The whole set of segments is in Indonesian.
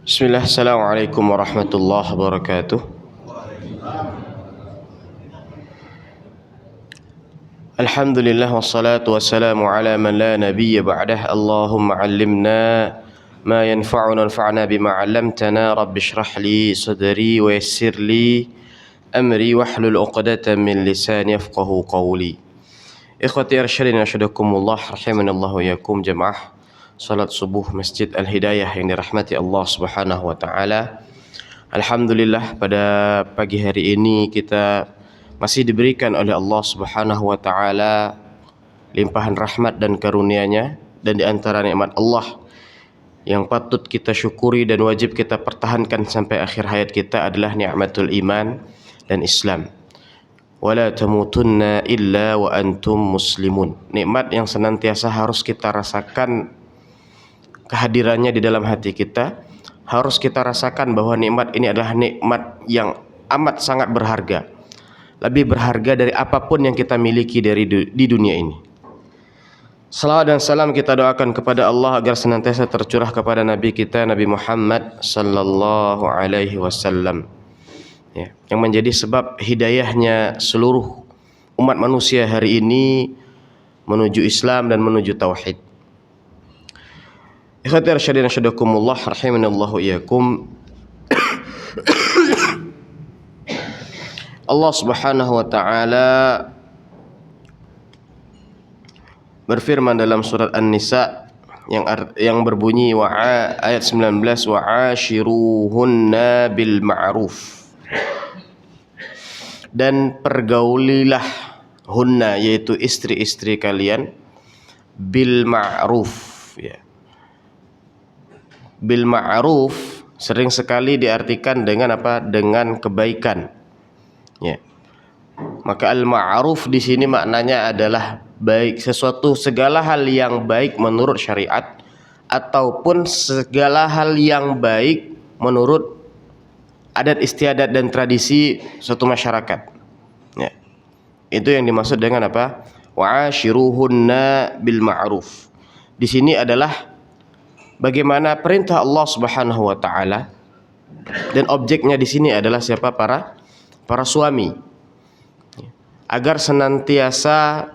Bismillah, assalamualaikum warahmatullahi wabarakatuh. Alhamdulillah wassalatu wassalamu ala man la nabiyya ba'dah. Allahumma 'allimna ma yanfa'una wanfa'na bima 'allamtana. Rabbi shrah li sadri wa yassir li amri wahlul 'uqdatam min lisani yafqahu qawli. Ikhwati arsyadin asyadakumullah rahimanallahu yakum jamaah salat subuh Masjid Al-Hidayah yang dirahmati Allah Subhanahu wa taala. Alhamdulillah pada pagi hari ini kita masih diberikan oleh Allah Subhanahu wa taala limpahan rahmat dan karunia-Nya, dan di antara nikmat Allah yang patut kita syukuri dan wajib kita pertahankan sampai akhir hayat kita adalah nikmatul iman dan Islam. Wala tamutunna illa wa antum muslimun. Nikmat yang senantiasa harus kita rasakan kehadirannya di dalam hati kita. Harus kita rasakan bahwa nikmat ini adalah nikmat yang amat sangat berharga. Lebih berharga dari apapun yang kita miliki di dunia ini. Salawat dan salam kita doakan kepada Allah agar senantiasa tercurah kepada Nabi kita Nabi Muhammad sallallahu alaihi wasallam. Ya, yang menjadi sebab hidayahnya seluruh umat manusia hari ini menuju Islam dan menuju tauhid. Ikhwati arsyadin asyadakumullah rahimanallahu iyakum. Allah Subhanahu wa taala berfirman dalam surat An-Nisa yang berbunyi ayat 19, wa ashiruhunna bil ma'ruf. Dan pergaulilah hunna, yaitu istri-istri kalian, bil ma'ruf, ya. Bil ma'ruf sering sekali diartikan dengan apa? Dengan kebaikan. Ya. Maka al-ma'ruf di sini maknanya adalah baik, sesuatu segala hal yang baik menurut syariat ataupun segala hal yang baik menurut adat istiadat dan tradisi suatu masyarakat. Ya. Itu yang dimaksud dengan apa? Wa ashiruhunna bil ma'ruf. Di sini adalah bagaimana perintah Allah Subhanahu wa taala, dan objeknya di sini adalah siapa? Para suami. Agar senantiasa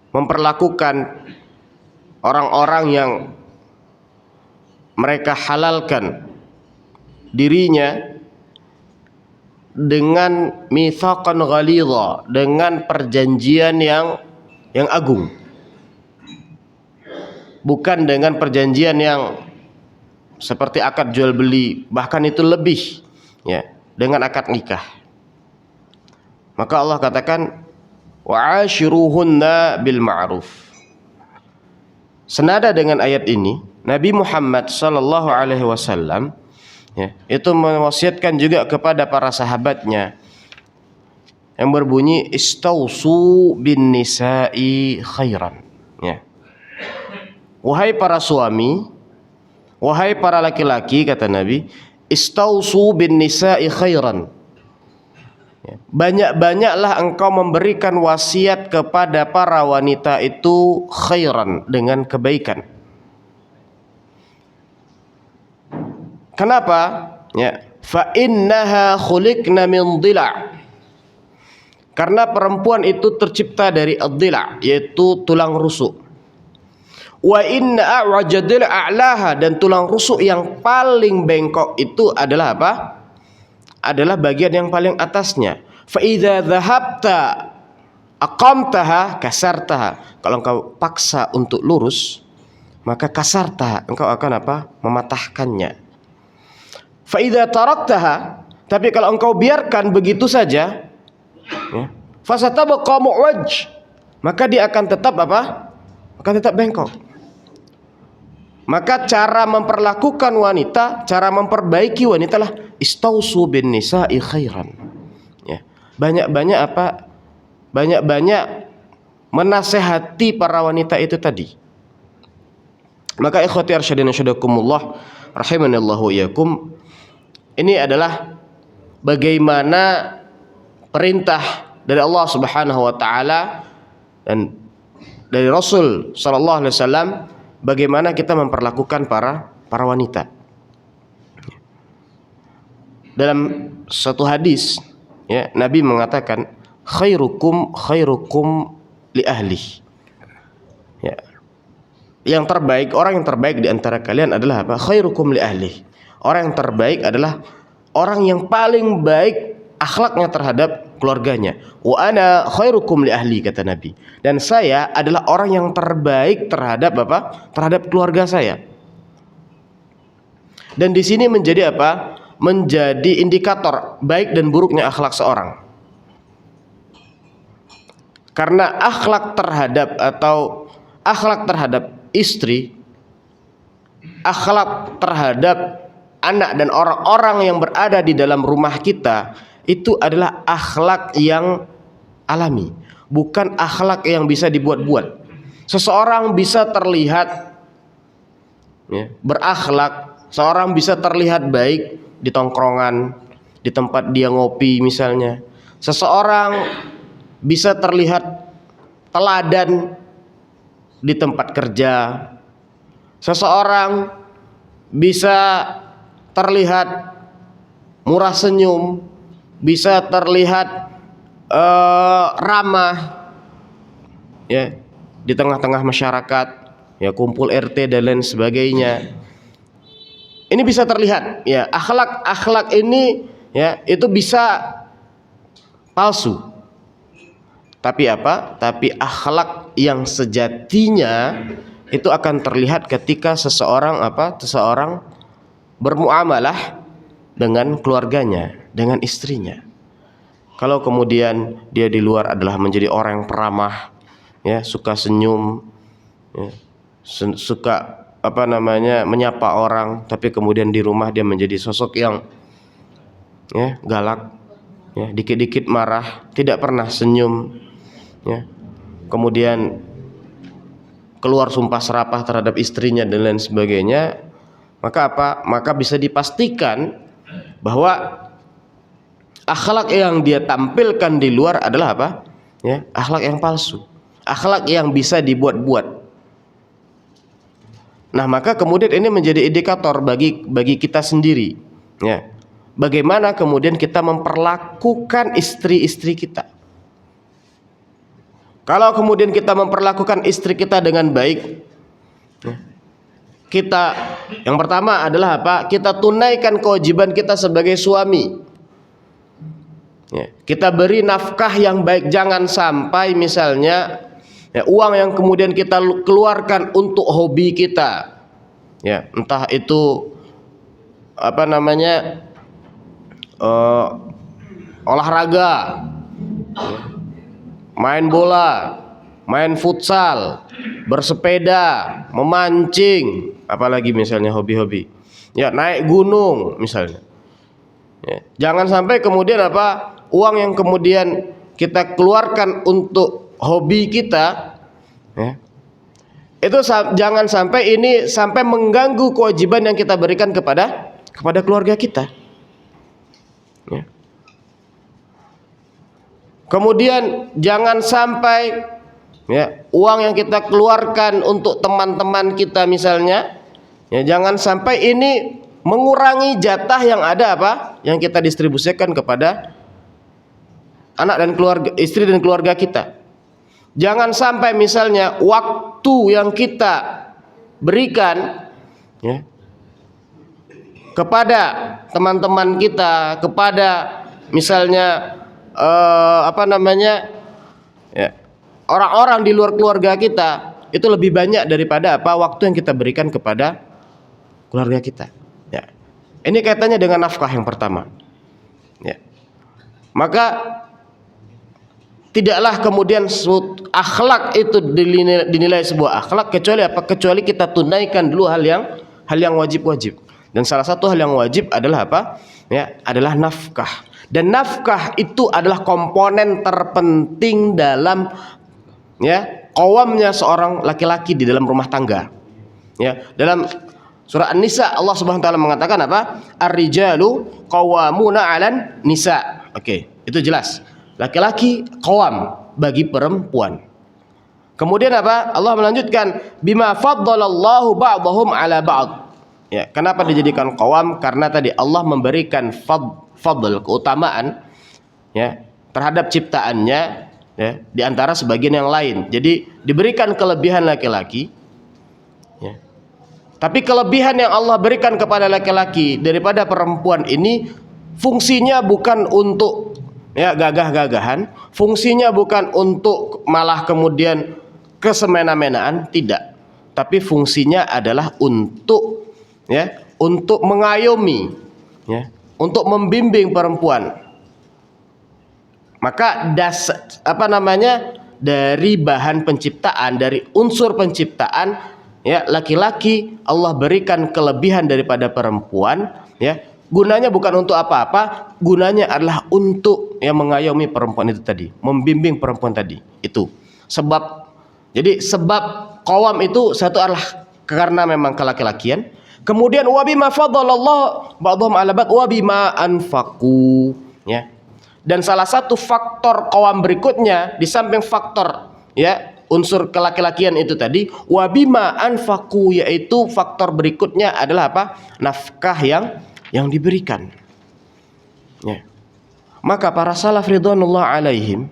memperlakukan orang-orang yang mereka halalkan dirinya dengan mitsaqan ghalidha, dengan perjanjian yang agung. Bukan dengan perjanjian yang seperti akad jual beli, bahkan itu lebih, ya, dengan akad nikah. Maka Allah katakan wa ashiruhunna bil ma'ruf. Senada dengan ayat ini, Nabi Muhammad sallallahu alaihi wasallam, ya, itu mewasiatkan juga kepada para sahabatnya yang berbunyi istausu bin nisa'i khairan, ya. Wahai para suami, wahai para laki-laki, kata Nabi, istausu bin nisa'i khairan. Banyak-banyaklah engkau memberikan wasiat kepada para wanita itu khairan, dengan kebaikan. Kenapa? Ya, fa innaha khuliqna min dhila'. Karena perempuan itu tercipta dari ad-dhila', yaitu tulang rusuk. Wa inna a'wajadil a'laha, dan tulang rusuk yang paling bengkok itu adalah apa? Adalah bagian yang paling atasnya. Fa idza dhahabta aqamtaha kasartaha. Kalau engkau paksa untuk lurus, maka kasartaha, engkau akan apa? Mematahkannya. Fa idza taraktaha, tapi kalau engkau biarkan begitu saja, ya, fasatabqa mu'waj, maka dia akan tetap apa? Akan tetap bengkok. Maka cara memperlakukan wanita, cara memperbaiki wanita lah istausu bin nisa'i khairan. Ya. Banyak-banyak apa? Banyak-banyak menasehati para wanita itu tadi. Maka ikhwati arsyadin asyadakumullah rahimanallahu iyakum, ini adalah bagaimana perintah dari Allah Subhanahu wa taala dan dari Rasul sallallahu alaihi wasallam, bagaimana kita memperlakukan para wanita. dalam satu hadis, ya, Nabi mengatakan khairukum li ahli. Ya. Yang terbaik, orang yang terbaik di antara kalian adalah apa? Khairukum li ahli. Orang yang terbaik adalah orang yang paling baik akhlaknya terhadap keluarganya. Wa ana khairukum li ahli, kata Nabi. Dan saya adalah orang yang terbaik terhadap apa? Terhadap keluarga saya. Dan di sini menjadi apa? Menjadi indikator baik dan buruknya akhlak seorang. Karena akhlak terhadap istri, akhlak terhadap anak dan orang-orang yang berada di dalam rumah kita, itu adalah akhlak yang alami, bukan akhlak yang bisa dibuat-buat. Seseorang bisa terlihat, ya, berakhlak, seorang bisa terlihat baik di tongkrongan, di tempat dia ngopi misalnya. Seseorang bisa terlihat teladan di tempat kerja. Seseorang bisa terlihat murah senyum, bisa terlihat ramah, ya, di tengah-tengah masyarakat, ya, kumpul RT dan lain sebagainya. Ini bisa terlihat, ya, akhlak ini, ya, itu bisa palsu. Tapi apa? Tapi akhlak yang sejatinya itu akan terlihat ketika seseorang bermuamalah dengan keluarganya, dengan istrinya. Kalau kemudian dia di luar adalah menjadi orang yang peramah, ya, suka senyum, ya, suka menyapa orang, tapi kemudian di rumah dia menjadi sosok yang, ya, galak, ya, dikit-dikit marah, tidak pernah senyum, ya, kemudian keluar sumpah serapah terhadap istrinya dan lain sebagainya, maka bisa dipastikan bahwa akhlak yang dia tampilkan di luar adalah apa? Ya, akhlak yang palsu, akhlak yang bisa dibuat-buat. Nah, maka kemudian ini menjadi indikator bagi kita sendiri, ya, bagaimana kemudian kita memperlakukan istri-istri kita. Kalau kemudian kita memperlakukan istri kita dengan baik, kita yang pertama adalah apa? Kita tunaikan kewajiban kita sebagai suami. Ya, kita beri nafkah yang baik. Jangan sampai misalnya, ya, uang yang kemudian kita keluarkan untuk hobi kita, ya, entah itu olahraga, ya, main bola, main futsal, bersepeda, memancing, apalagi misalnya hobi-hobi, ya, naik gunung misalnya, ya. Jangan sampai kemudian uang yang kemudian kita keluarkan untuk hobi kita, ya, itu jangan sampai ini sampai mengganggu kewajiban yang kita berikan kepada keluarga kita, ya. Kemudian jangan sampai, ya, uang yang kita keluarkan untuk teman-teman kita misalnya, ya, jangan sampai ini mengurangi jatah yang ada yang kita distribusikan kepada anak dan keluarga, istri dan keluarga kita. Jangan sampai misalnya waktu yang kita berikan, ya, kepada teman-teman kita, kepada misalnya ya, orang-orang di luar keluarga kita, itu lebih banyak daripada waktu yang kita berikan kepada keluarga kita, ya. Ini kaitannya dengan nafkah yang pertama, ya. Maka tidaklah kemudian akhlak itu dinilai sebuah akhlak kecuali kita tunaikan dulu hal yang wajib-wajib. Dan salah satu hal yang wajib adalah ya, adalah nafkah. Dan nafkah itu adalah komponen terpenting dalam, ya, qawamnya seorang laki-laki di dalam rumah tangga. Ya, dalam surah An-Nisa Allah Subhanahu wa taala mengatakan Ar-rijalu qawwamuna 'alan nisa. Oke, itu jelas. Laki-laki qawam bagi perempuan. Kemudian Allah melanjutkan bima faddalallahu ba'dahum 'ala ba'd. Ya, kenapa dijadikan qawam? Karena tadi Allah memberikan fadl, keutamaan ya terhadap ciptaannya ya di antara sebagian yang lain. Jadi diberikan kelebihan laki-laki ya. Tapi kelebihan yang Allah berikan kepada laki-laki daripada perempuan ini fungsinya bukan untuk ya gagah-gagahan, fungsinya bukan untuk malah kemudian kesemena-menaan, tidak. Tapi fungsinya adalah untuk ya, untuk mengayomi ya, untuk membimbing perempuan. Maka dari bahan penciptaan, dari unsur penciptaan ya, laki-laki Allah berikan kelebihan daripada perempuan ya. Gunanya bukan untuk apa-apa, gunanya adalah untuk yang mengayomi perempuan itu tadi, membimbing perempuan tadi. Itu sebab. Jadi sebab qawam itu satu adalah karena memang kelaki-lakian. Kemudian wabima fadhalallahu ba'dhum 'ala ba'd wabima anfaqu ya. Dan salah satu faktor qawam berikutnya di samping faktor ya unsur kelaki-lakian itu tadi, wabima anfaqu, yaitu faktor berikutnya adalah apa? Nafkah yang diberikan. Ya. Maka para salaf ridwanullah alaihim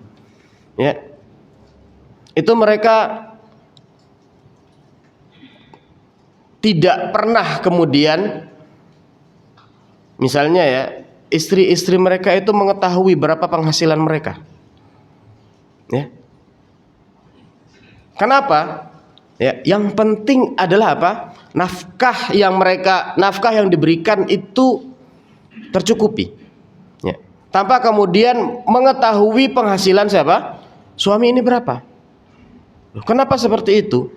ya, itu mereka tidak pernah kemudian misalnya ya istri-istri mereka itu mengetahui berapa penghasilan mereka ya. Kenapa? Ya, yang penting adalah apa? Nafkah yang diberikan itu tercukupi ya. Tanpa kemudian mengetahui penghasilan siapa? Suami ini berapa? Loh, kenapa seperti itu?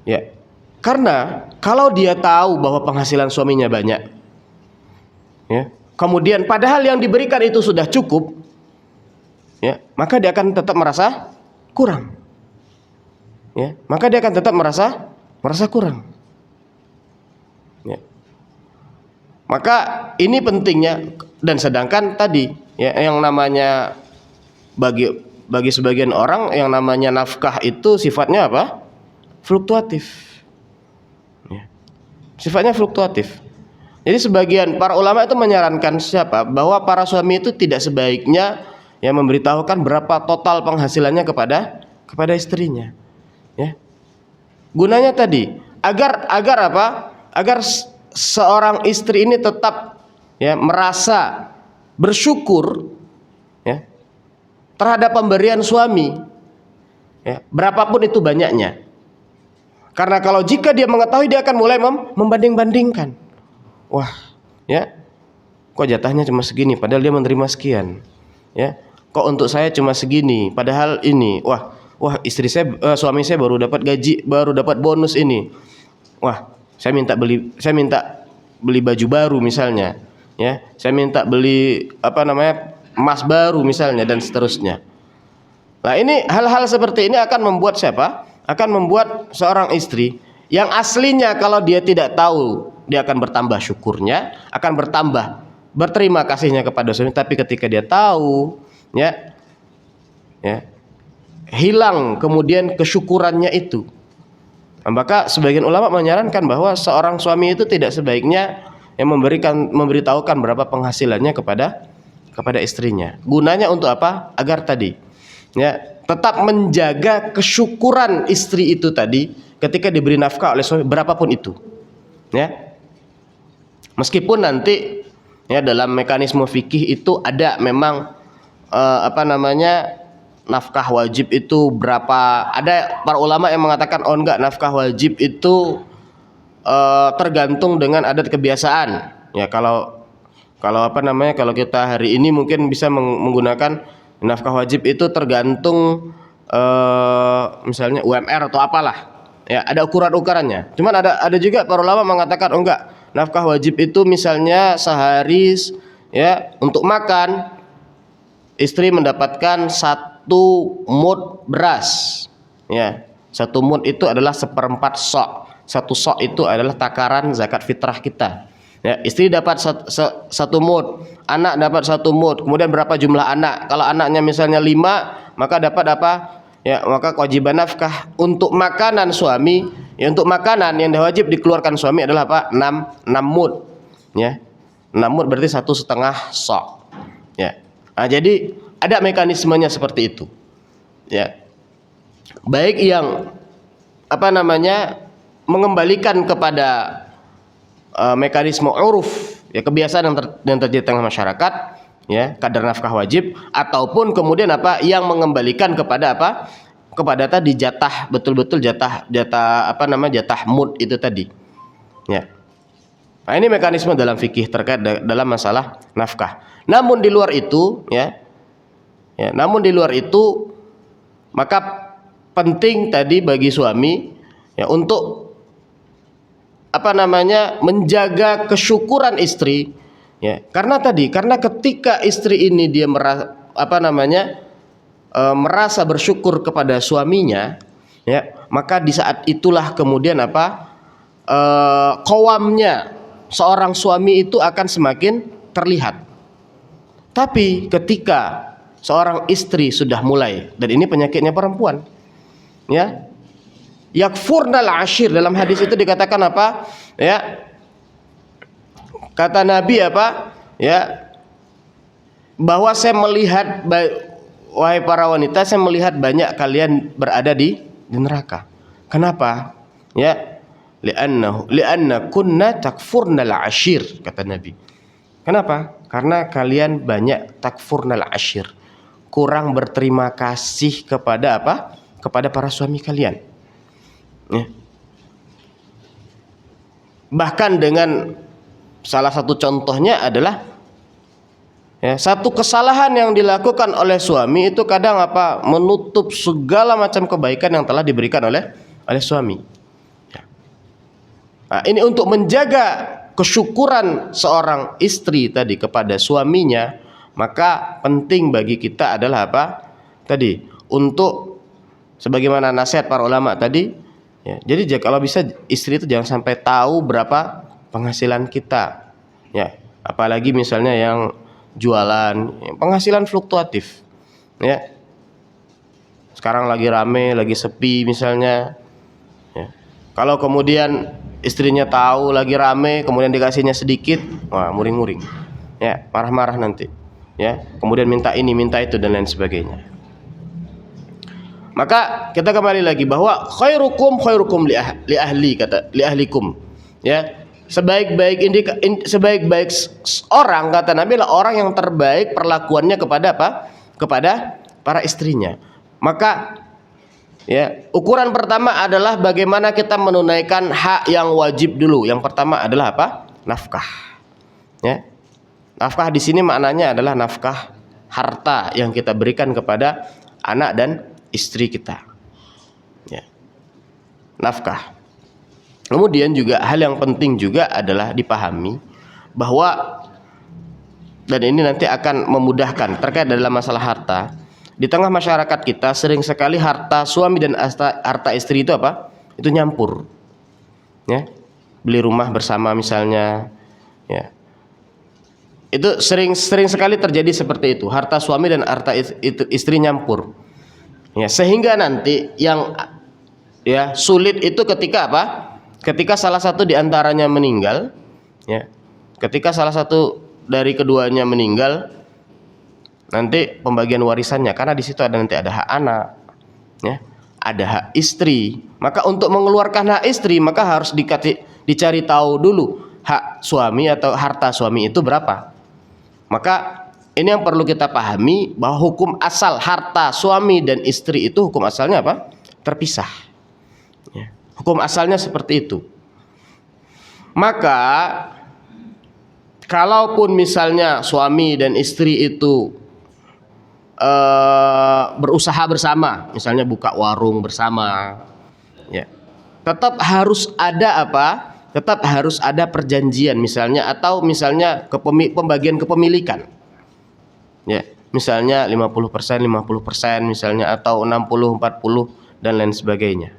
Ya, karena kalau dia tahu bahwa penghasilan suaminya banyak, ya, kemudian padahal yang diberikan itu sudah cukup, ya, maka dia akan tetap merasa kurang. Ya, maka dia akan tetap merasa kurang. Ya. Maka ini pentingnya, dan sedangkan tadi ya yang namanya bagi sebagian orang yang namanya nafkah itu sifatnya apa? Fluktuatif. Ya. Sifatnya fluktuatif. Jadi sebagian para ulama itu menyarankan bahwa para suami itu tidak sebaiknya ya memberitahukan berapa total penghasilannya kepada istrinya. Ya. Gunanya tadi agar apa? Agar seorang istri ini tetap ya merasa bersyukur ya terhadap pemberian suami. Ya, berapapun itu banyaknya. Karena kalau jika dia mengetahui, dia akan mulai membanding-bandingkan. Wah, ya. Kok jatahnya cuma segini padahal dia menerima sekian. Ya. Kok untuk saya cuma segini padahal ini. Wah, suami saya baru dapat gaji, baru dapat bonus ini. Wah, saya minta beli baju baru misalnya, ya. Saya minta beli emas baru misalnya, dan seterusnya. Nah, ini hal-hal seperti ini akan membuat akan membuat seorang istri yang aslinya kalau dia tidak tahu, dia akan bertambah syukurnya, akan bertambah berterima kasihnya kepada suami. Tapi ketika dia tahu, ya hilang kemudian kesyukurannya itu. Maka sebagian ulama menyarankan bahwa seorang suami itu tidak sebaiknya yang memberitahukan berapa penghasilannya kepada istrinya. Gunanya untuk apa? Agar tadi ya tetap menjaga kesyukuran istri itu tadi ketika diberi nafkah oleh suami berapapun itu. Ya. Meskipun nanti ya dalam mekanisme fikih itu ada memang nafkah wajib itu berapa. Ada para ulama yang mengatakan enggak, nafkah wajib itu tergantung dengan adat kebiasaan. Ya, kalau kalau kita hari ini mungkin bisa menggunakan nafkah wajib itu tergantung misalnya UMR atau apalah. Ya, ada ukuran-ukurannya. Cuman ada juga para ulama mengatakan enggak, nafkah wajib itu misalnya sehari ya untuk makan istri mendapatkan 1 mud beras. Ya, 1 mud itu adalah 1/4 sok. 1 sok itu adalah takaran zakat fitrah kita. Ya, istri dapat 1 mud, anak dapat 1 mud. Kemudian berapa jumlah anak? Kalau anaknya misalnya 5, maka dapat apa? ya, maka kewajiban nafkah untuk makanan suami, ya, untuk makanan yang wajib dikeluarkan suami adalah apa? 6 mud, ya. 6 mud berarti 1,5 sok, ya. Nah, jadi ada mekanismenya seperti itu, ya. Baik yang apa namanya mengembalikan kepada mekanisme uruf, ya, kebiasaan yang terjadi di tengah masyarakat, ya, kadar nafkah wajib, ataupun kemudian apa yang mengembalikan kepada apa, kepada tadi jatah, betul-betul jatah apa namanya, jatah mud itu tadi, ya. Nah, ini mekanisme dalam fikih terkait dalam masalah nafkah. Namun di luar itu, ya, namun di luar itu, maka penting tadi bagi suami, ya, untuk apa namanya menjaga kesyukuran istri, ya, karena ketika istri ini dia merasa bersyukur kepada suaminya, ya, maka di saat itulah kemudian apa qawamnya seorang suami itu akan semakin terlihat. Tapi ketika seorang istri sudah mulai, dan ini penyakitnya perempuan, ya, yakfurnal ashir, dalam hadis itu dikatakan apa, ya, kata Nabi apa, ya, bahwa saya melihat, wahai para wanita, saya melihat banyak kalian berada di neraka. Kenapa? Ya, li'anna kunna takfurnal ashir, kata Nabi. Kenapa? Karena kalian banyak takfurnal ashir, kurang berterima kasih kepada apa? Kepada para suami kalian. Ya. Bahkan dengan salah satu contohnya adalah, ya, satu kesalahan yang dilakukan oleh suami itu kadang apa menutup segala macam kebaikan yang telah diberikan oleh suami. Ya. Nah, ini untuk menjaga kesyukuran seorang istri tadi kepada suaminya, maka penting bagi kita adalah apa tadi, untuk sebagaimana nasihat para ulama tadi, ya, jadi kalau bisa istri itu jangan sampai tahu berapa penghasilan kita, ya, apalagi misalnya yang jualan, ya, penghasilan fluktuatif, ya, sekarang lagi rame, lagi sepi misalnya, ya. Kalau kemudian istrinya tahu lagi rame, kemudian dikasihnya sedikit, wah, muring-muring, ya, marah-marah nanti, ya, kemudian minta ini minta itu dan lain sebagainya. Maka kita kembali lagi bahwa khairukum li ahlikum, ya, sebaik-baik orang, kata Nabi, adalah orang yang terbaik perlakuannya kepada apa? Kepada para istrinya. Maka, ya, ukuran pertama adalah bagaimana kita menunaikan hak yang wajib dulu. Yang pertama adalah apa? Nafkah. Ya. Nafkah di sini maknanya adalah nafkah harta yang kita berikan kepada anak dan istri kita, ya, nafkah. Kemudian juga hal yang penting juga adalah dipahami bahwa, dan ini nanti akan memudahkan terkait dalam masalah harta, di tengah masyarakat kita sering sekali harta suami dan harta istri itu apa? Itu nyampur, ya, beli rumah bersama misalnya, ya, itu sering sekali terjadi seperti itu, harta suami dan harta istri nyampur. Ya, sehingga nanti yang, ya, sulit itu ketika apa? Ketika salah satu di antaranya meninggal, ya. Ketika salah satu dari keduanya meninggal, nanti pembagian warisannya, karena di situ nanti ada hak anak, ya, ada hak istri. Maka untuk mengeluarkan hak istri, maka harus dicari tahu dulu hak suami atau harta suami itu berapa. Maka ini yang perlu kita pahami, bahwa hukum asal harta suami dan istri itu hukum asalnya apa? Terpisah, ya. Hukum asalnya seperti itu. Maka kalaupun misalnya suami dan istri itu berusaha bersama, misalnya buka warung bersama, ya, tetap harus ada apa? Tetap harus ada perjanjian misalnya, atau misalnya pembagian kepemilikan. Ya, misalnya 50% misalnya, atau 60-40 dan lain sebagainya.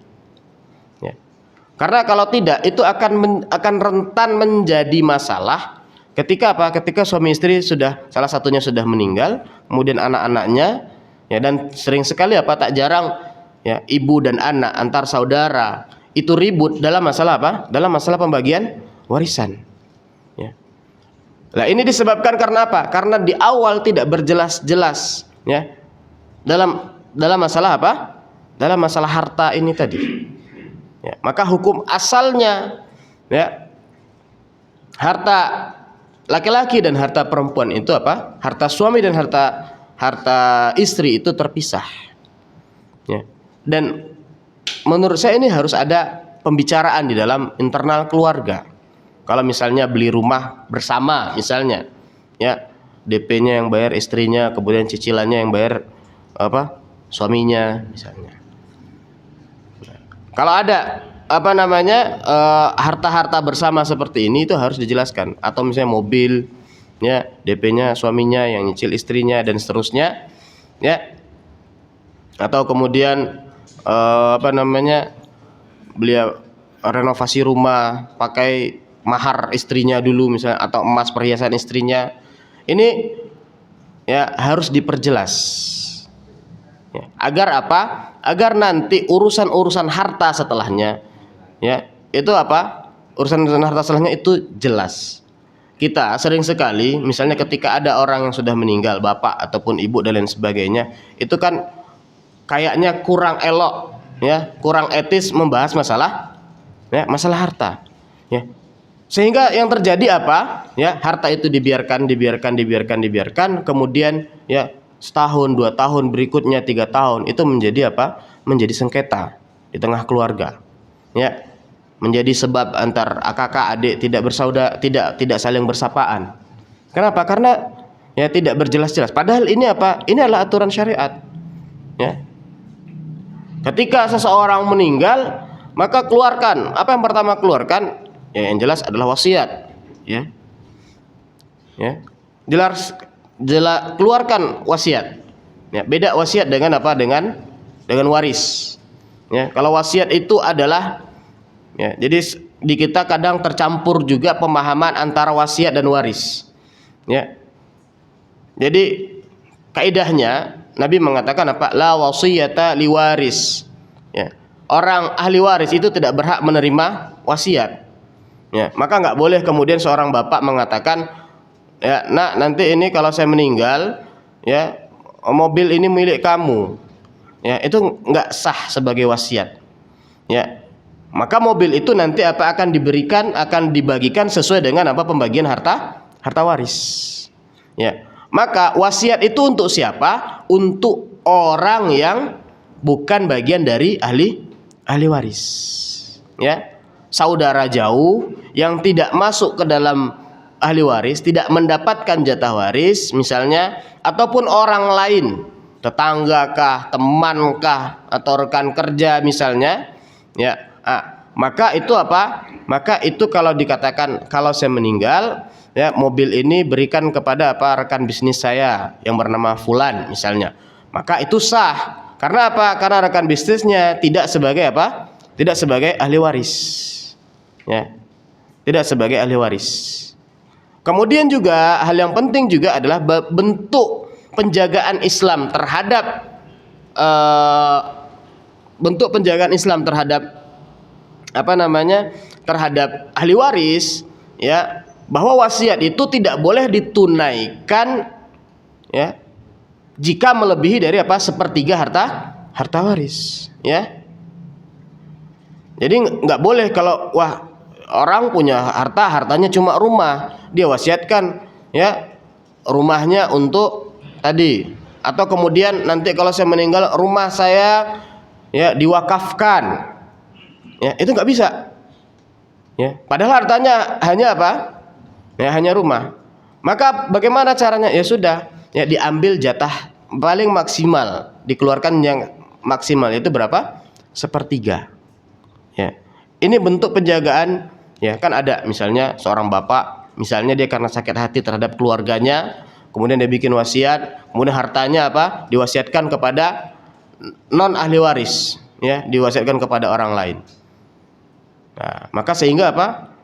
Ya. Karena kalau tidak, itu akan rentan menjadi masalah ketika apa? Ketika suami istri sudah, salah satunya sudah meninggal, kemudian anak-anaknya, ya, dan sering sekali apa? Tak jarang ya, ibu dan anak, antar saudara, itu ribut dalam masalah apa? Dalam masalah pembagian warisan. Ya. Nah, ini disebabkan karena apa? Karena di awal tidak berjelas-jelas, ya, dalam masalah apa? Dalam masalah harta ini tadi. Ya, maka hukum asalnya, ya, harta laki-laki dan harta perempuan itu apa? Harta suami dan harta istri itu terpisah. Ya. Dan menurut saya ini harus ada pembicaraan di dalam internal keluarga. Kalau misalnya beli rumah bersama misalnya, ya, DP-nya yang bayar istrinya, kemudian cicilannya yang bayar apa? Suaminya misalnya. Kalau ada apa namanya harta-harta bersama seperti ini, itu harus dijelaskan. Atau misalnya mobil, ya, DP-nya suaminya, yang nyicil istrinya dan seterusnya, ya. Atau kemudian apa namanya beli renovasi rumah pakai mahar istrinya dulu misalnya, atau emas perhiasan istrinya. Ini, ya, harus diperjelas, ya, agar apa? Agar nanti urusan-urusan harta setelahnya, ya, itu apa? Urusan-urusan harta setelahnya itu jelas. Kita sering sekali misalnya ketika ada orang yang sudah meninggal, bapak ataupun ibu dan lain sebagainya, itu kan kayaknya kurang elok, ya, kurang etis membahas masalah, ya, masalah harta, ya. Sehingga yang terjadi apa? Ya, harta itu dibiarkan, kemudian, ya, setahun, 2 tahun, berikutnya 3 tahun, itu menjadi apa? Menjadi sengketa di tengah keluarga, ya, menjadi sebab antar kakak adik tidak saling bersapaan. Kenapa? Karena, ya, tidak berjelas-jelas. Padahal ini apa? Ini adalah aturan syariat, ya. Ketika seseorang meninggal, maka keluarkan, apa yang pertama keluarkan? Ya, yang jelas adalah wasiat, ya. Ya. Keluarkan wasiat. Ya, beda wasiat dengan apa? Dengan waris. Ya, kalau wasiat itu adalah, ya, jadi di kita kadang tercampur juga pemahaman antara wasiat dan waris. Ya. Jadi kaidahnya Nabi mengatakan apa? La wasiyata liwaris. Ya. Orang ahli waris itu tidak berhak menerima wasiat. Ya, maka nggak boleh kemudian seorang bapak mengatakan, ya, nak, nanti ini kalau saya meninggal, ya, mobil ini milik kamu. Ya, itu nggak sah sebagai wasiat. Ya, maka mobil itu nanti apa akan dibagikan sesuai dengan apa pembagian harta waris. Ya, maka wasiat itu untuk siapa? Untuk orang yang bukan bagian dari ahli waris. Ya. Saudara jauh yang tidak masuk ke dalam ahli waris, tidak mendapatkan jatah waris misalnya, ataupun orang lain, tetanggakah, temankah, atau rekan kerja misalnya, ya, maka itu apa? Maka itu kalau dikatakan kalau saya meninggal, ya, mobil ini berikan kepada apa rekan bisnis saya yang bernama Fulan misalnya, maka itu sah. Karena apa? Karena rekan bisnisnya tidak sebagai apa? Tidak sebagai ahli waris. Ya, tidak sebagai ahli waris. Kemudian juga hal yang penting juga adalah bentuk penjagaan Islam terhadap apa namanya terhadap ahli waris, ya, bahwa wasiat itu tidak boleh ditunaikan, ya, jika melebihi dari apa 1/3 harta waris, ya. Jadi nggak boleh kalau orang punya hartanya cuma rumah, dia wasiatkan, ya, rumahnya untuk tadi, atau kemudian nanti kalau saya meninggal rumah saya, ya, diwakafkan, ya, itu nggak bisa, ya, padahal hartanya hanya apa? Ya, hanya rumah. Maka bagaimana caranya? Ya sudah, ya, diambil jatah paling maksimal, dikeluarkan yang maksimal itu berapa? 1/3. Ya, ini bentuk penjagaan. Ya, kan ada misalnya seorang bapak, misalnya dia karena sakit hati terhadap keluarganya, kemudian dia bikin wasiat, kemudian hartanya apa? Diwasiatkan kepada non ahli waris, ya, diwasiatkan kepada orang lain. Nah, maka sehingga apa?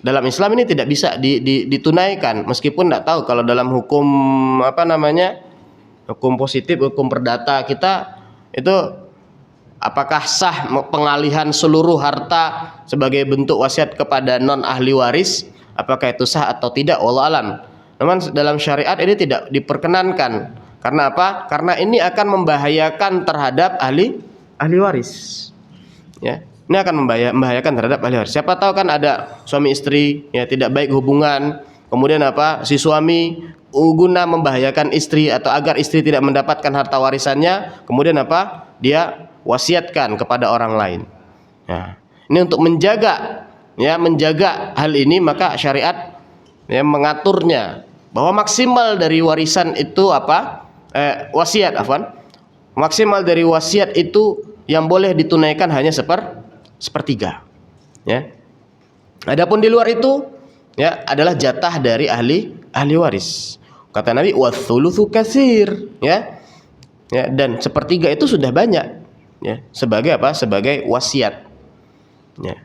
Dalam Islam ini tidak bisa ditunaikan, meskipun tidak tahu kalau dalam hukum apa namanya? Hukum positif, hukum perdata kita itu apakah sah pengalihan seluruh harta sebagai bentuk wasiat kepada non ahli waris? Apakah itu sah atau tidak? Wallahu alam. Namun dalam syariat ini tidak diperkenankan. Karena apa? Karena ini akan membahayakan terhadap ahli waris. Ya, ini akan membahayakan terhadap ahli waris. Siapa tahu kan ada suami istri ya tidak baik hubungan, kemudian apa? Si suami guna membahayakan istri atau agar istri tidak mendapatkan harta warisannya, kemudian apa? Dia wasiatkan kepada orang lain. Ya. Ini untuk menjaga hal ini, maka syariat ya mengaturnya bahwa maksimal dari warisan itu apa? Wasiat, maksimal dari wasiat itu yang boleh ditunaikan hanya sepertiga. Ya. Adapun di luar itu ya adalah jatah dari ahli waris. Kata Nabi, watsulusu katsir, ya. Ya, dan sepertiga itu sudah banyak, ya. Sebagai apa? Sebagai wasiat. Ya.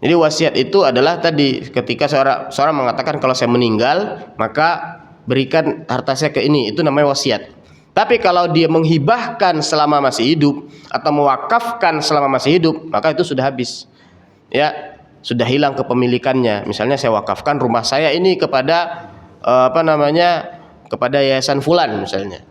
Jadi wasiat itu adalah tadi ketika seorang mengatakan kalau saya meninggal maka berikan harta saya ke ini, itu namanya wasiat. Tapi kalau dia menghibahkan selama masih hidup atau mewakafkan selama masih hidup, maka itu sudah habis. Ya, sudah hilang kepemilikannya. Misalnya saya wakafkan rumah saya ini kepada kepada yayasan fulan misalnya.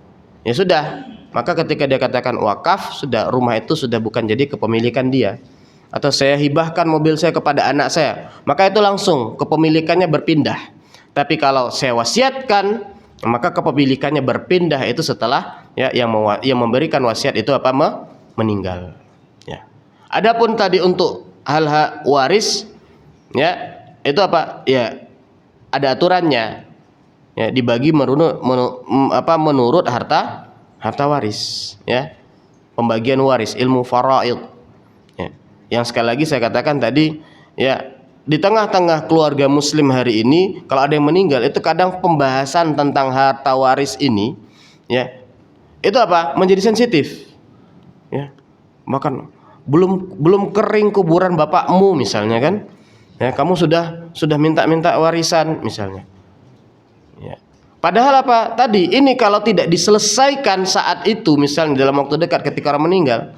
Ya sudah, maka ketika dia katakan wakaf, sudah rumah itu sudah bukan jadi kepemilikan dia. Atau saya hibahkan mobil saya kepada anak saya, maka itu langsung kepemilikannya berpindah. Tapi kalau saya wasiatkan, maka kepemilikannya berpindah itu setelah ya yang memberikan wasiat itu apa? Meninggal. Ya. Adapun tadi untuk hal waris, ya itu apa? Ya ada aturannya. Ya dibagi menurut harta waris. Ya pembagian waris, ilmu faraid. Ya. Yang sekali lagi saya katakan tadi, ya. Di tengah-tengah keluarga muslim hari ini kalau ada yang meninggal itu kadang pembahasan tentang harta waris ini ya itu apa menjadi sensitif ya, bahkan belum kering kuburan bapakmu misalnya kan ya, kamu sudah minta warisan misalnya ya. Padahal apa tadi ini kalau tidak diselesaikan saat itu misalnya dalam waktu dekat ketika orang meninggal,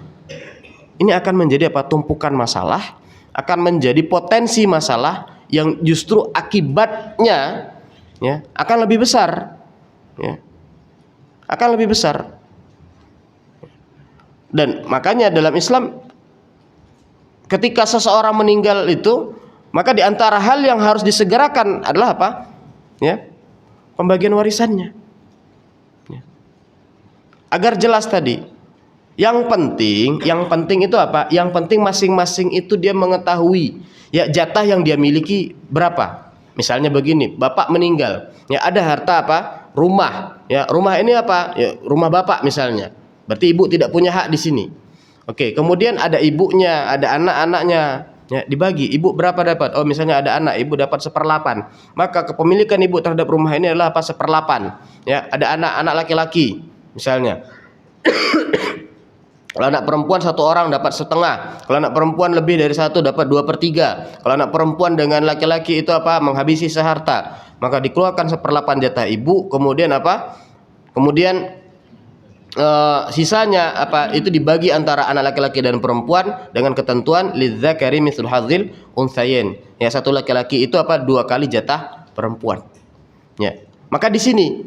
ini akan menjadi apa tumpukan masalah, akan menjadi potensi masalah yang justru akibatnya ya akan lebih besar ya. Akan lebih besar. Dan makanya dalam Islam ketika seseorang meninggal itu, maka di antara hal yang harus disegerakan adalah apa? Ya. Pembagian warisannya. Ya. Agar jelas tadi. Yang penting itu apa? Yang penting masing-masing itu dia mengetahui ya jatah yang dia miliki berapa. Misalnya begini, bapak meninggal, ya ada harta apa? Rumah. Ya, rumah ini apa? Ya, rumah bapak misalnya. Berarti ibu tidak punya hak di sini. Oke, kemudian ada ibunya, ada anak-anaknya. Ya, dibagi. Ibu berapa dapat? Oh, misalnya ada anak, ibu dapat 1/8. Maka kepemilikan ibu terhadap rumah ini adalah apa? 1/8. Ya, ada anak-anak laki-laki misalnya. Kalau anak perempuan 1 orang dapat 1/2. Kalau anak perempuan lebih dari 1 dapat 2/3. Kalau anak perempuan dengan laki-laki itu apa? Menghabisi seharta. Maka dikeluarkan 1/8 jatah ibu. Kemudian apa? Kemudian sisanya apa? Itu dibagi antara anak laki-laki dan perempuan dengan ketentuan lidzakari mitsul hadzil untsayain. Ya satu laki-laki itu apa? 2 kali jatah perempuan. Ya. Maka di sini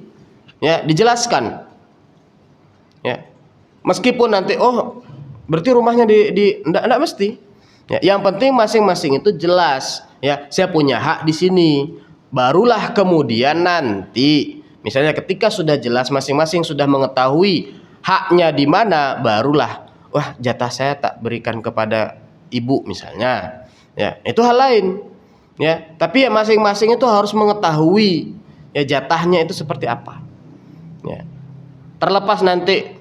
ya dijelaskan. Ya. Meskipun nanti berarti rumahnya enggak mesti. Ya, yang penting masing-masing itu jelas. Ya, saya punya hak di sini. Barulah kemudian nanti, misalnya ketika sudah jelas masing-masing sudah mengetahui haknya di mana, barulah jatah saya tak berikan kepada ibu misalnya. Ya, itu hal lain. Ya, tapi ya masing-masing itu harus mengetahui ya jatahnya itu seperti apa. Ya. Terlepas nanti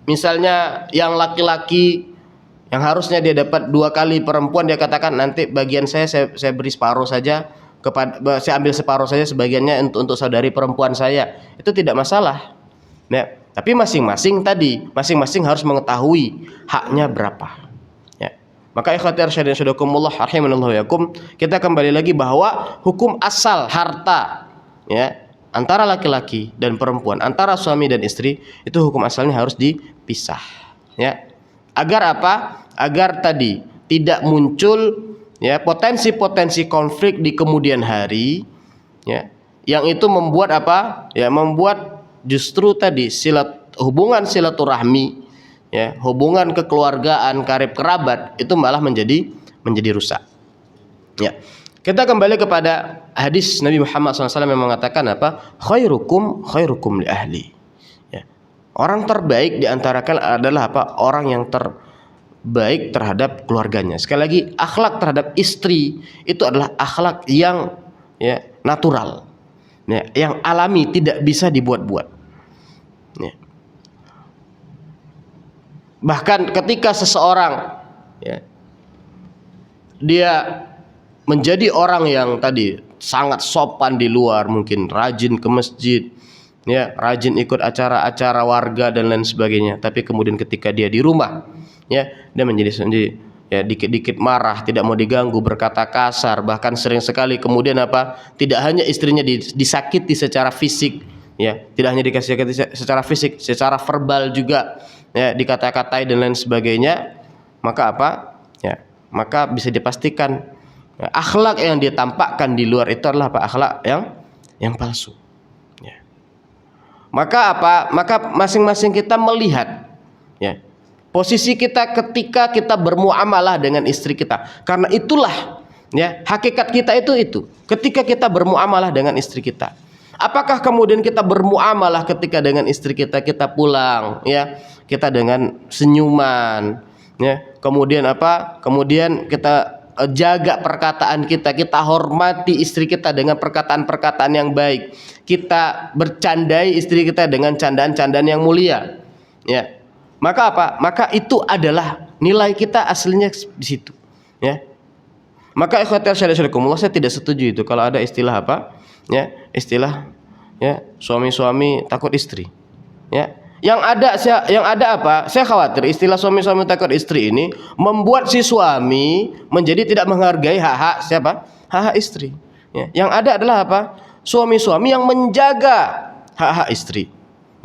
misalnya yang laki-laki yang harusnya dia dapat 2 kali perempuan, dia katakan nanti bagian saya beri separuh saja saya ambil separuh saja sebagiannya untuk saudari perempuan saya. Itu tidak masalah. Ya, tapi masing-masing harus mengetahui haknya berapa. Ya. Maka ikhwati arsyadin sadakumullah rahimanallahu yakum, kita kembali lagi bahwa hukum asal harta ya antara laki-laki dan perempuan, antara suami dan istri, itu hukum asalnya harus dipisah. Ya, Agar apa? Agar tadi tidak muncul ya potensi-potensi konflik di kemudian hari, ya, yang itu membuat apa? Ya, membuat justru tadi hubungan silaturahmi, ya, hubungan kekeluargaan, karib kerabat itu malah menjadi rusak. Ya. Kita kembali kepada hadis Nabi Muhammad SAW yang mengatakan apa? Khairukum li ahli. Ya. Orang terbaik di antara kalian adalah apa? Orang yang terbaik terhadap keluarganya. Sekali lagi, akhlak terhadap istri itu adalah akhlak yang ya natural, ya, yang alami, tidak bisa dibuat-buat. Ya. Bahkan ketika seseorang ya, dia menjadi orang yang tadi sangat sopan di luar, mungkin rajin ke masjid, ya, rajin ikut acara-acara warga dan lain sebagainya, tapi kemudian ketika dia di rumah, ya, dia menjadi ya dikit-dikit marah, tidak mau diganggu, berkata kasar, bahkan sering sekali kemudian apa? Tidak hanya istrinya disakiti secara fisik, ya, tidak hanya disakiti secara fisik, secara verbal juga, ya, dikata-katai dan lain sebagainya. Maka apa? Ya, maka bisa dipastikan akhlak yang ditampakkan di luar itu adalah apa? Akhlak yang palsu. Ya. Maka apa? Maka masing-masing kita melihat, ya, posisi kita ketika kita bermuamalah dengan istri kita. Karena itulah, ya, hakikat kita itu. Ketika kita bermuamalah dengan istri kita. Apakah kemudian kita bermuamalah ketika dengan istri kita pulang, ya, kita dengan senyuman, ya, kemudian apa? Kemudian kita jaga perkataan kita hormati istri kita dengan perkataan-perkataan yang baik, kita bercandai istri kita dengan candaan-candaan yang mulia, ya, maka apa? Maka itu adalah nilai kita aslinya di situ, ya. Maka ikhwatal syarikumullah, saya tidak setuju itu kalau ada istilah apa, ya, istilah, ya, suami-suami takut istri, ya. Yang ada apa? Saya khawatir istilah suami-suami takut istri ini membuat si suami menjadi tidak menghargai hak-hak siapa? Hak-hak istri. Ya. Yang ada adalah apa? Suami-suami yang menjaga hak-hak istri.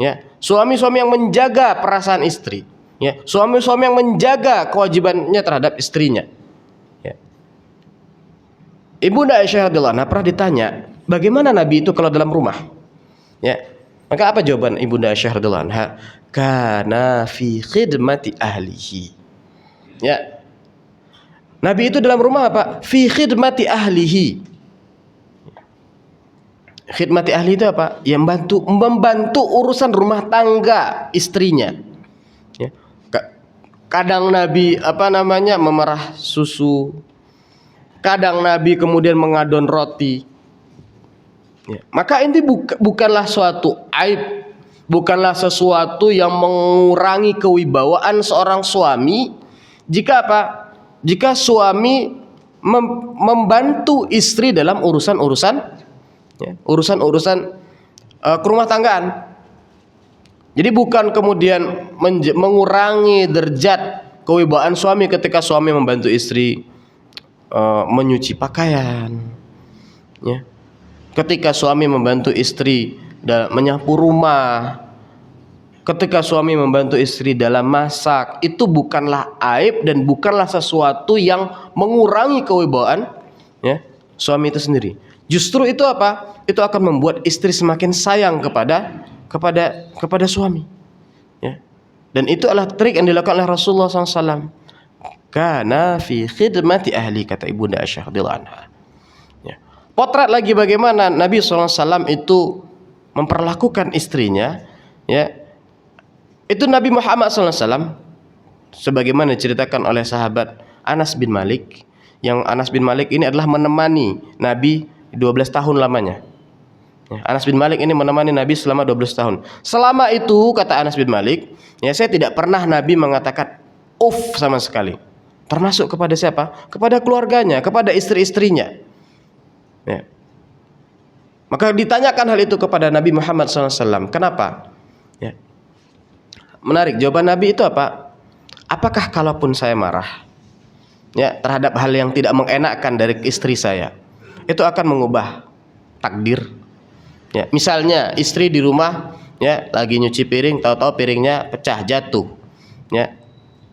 Ya. Suami-suami yang menjaga perasaan istri. Ya. Suami-suami yang menjaga kewajibannya terhadap istrinya. Ya. Ibunda Aisyah radhiyallahu anha pernah ditanya, bagaimana Nabi itu kalau dalam rumah? Ya. Maka apa jawaban Ibunda Aisyah radhiyallahu anha? Kana fi khidmati ahlihi. Ya. Nabi itu dalam rumah apa? Fi khidmati ahlihi. Khidmati ahli itu apa? Yang membantu urusan rumah tangga istrinya. Ya. Kadang Nabi memerah susu. Kadang Nabi kemudian mengadon roti. Ya. Maka ini bukanlah suatu aib, bukanlah sesuatu yang mengurangi kewibawaan seorang suami jika apa? Jika suami membantu istri dalam urusan-urusan, ya, urusan-urusan kerumah tanggaan. Jadi bukan kemudian mengurangi derajat kewibawaan suami ketika suami membantu istri menyuci pakaian, ya. Ketika suami membantu istri menyapu rumah, ketika suami membantu istri dalam masak, itu bukanlah aib dan bukanlah sesuatu yang mengurangi kewibawaan, ya, suami itu sendiri. Justru itu apa? Itu akan membuat istri semakin sayang kepada suami. Ya. Dan itu adalah trik yang dilakukan oleh Rasulullah SAW. Kana fi khidmati ahli, kata Ibunda Aisyah radhiyallahu anha. Potret lagi bagaimana Nabi SAW itu memperlakukan istrinya, ya. Itu Nabi Muhammad SAW sebagaimana diceritakan oleh sahabat Anas bin Malik, yang Anas bin Malik ini adalah menemani Nabi 12 tahun lamanya. Ya, Anas bin Malik ini menemani Nabi selama 12 tahun. Selama itu, kata Anas bin Malik, ya, saya tidak pernah Nabi mengatakan uff sama sekali. Termasuk kepada siapa? Kepada keluarganya, kepada istri-istrinya. Ya. Maka ditanyakan hal itu kepada Nabi Muhammad SAW. Kenapa? Ya. Menarik, jawaban Nabi itu apa? Apakah kalaupun saya marah, ya, terhadap hal yang tidak mengenakkan dari istri saya, itu akan mengubah takdir? Ya, misalnya istri di rumah, ya, lagi nyuci piring, tahu-tahu piringnya pecah, jatuh, ya.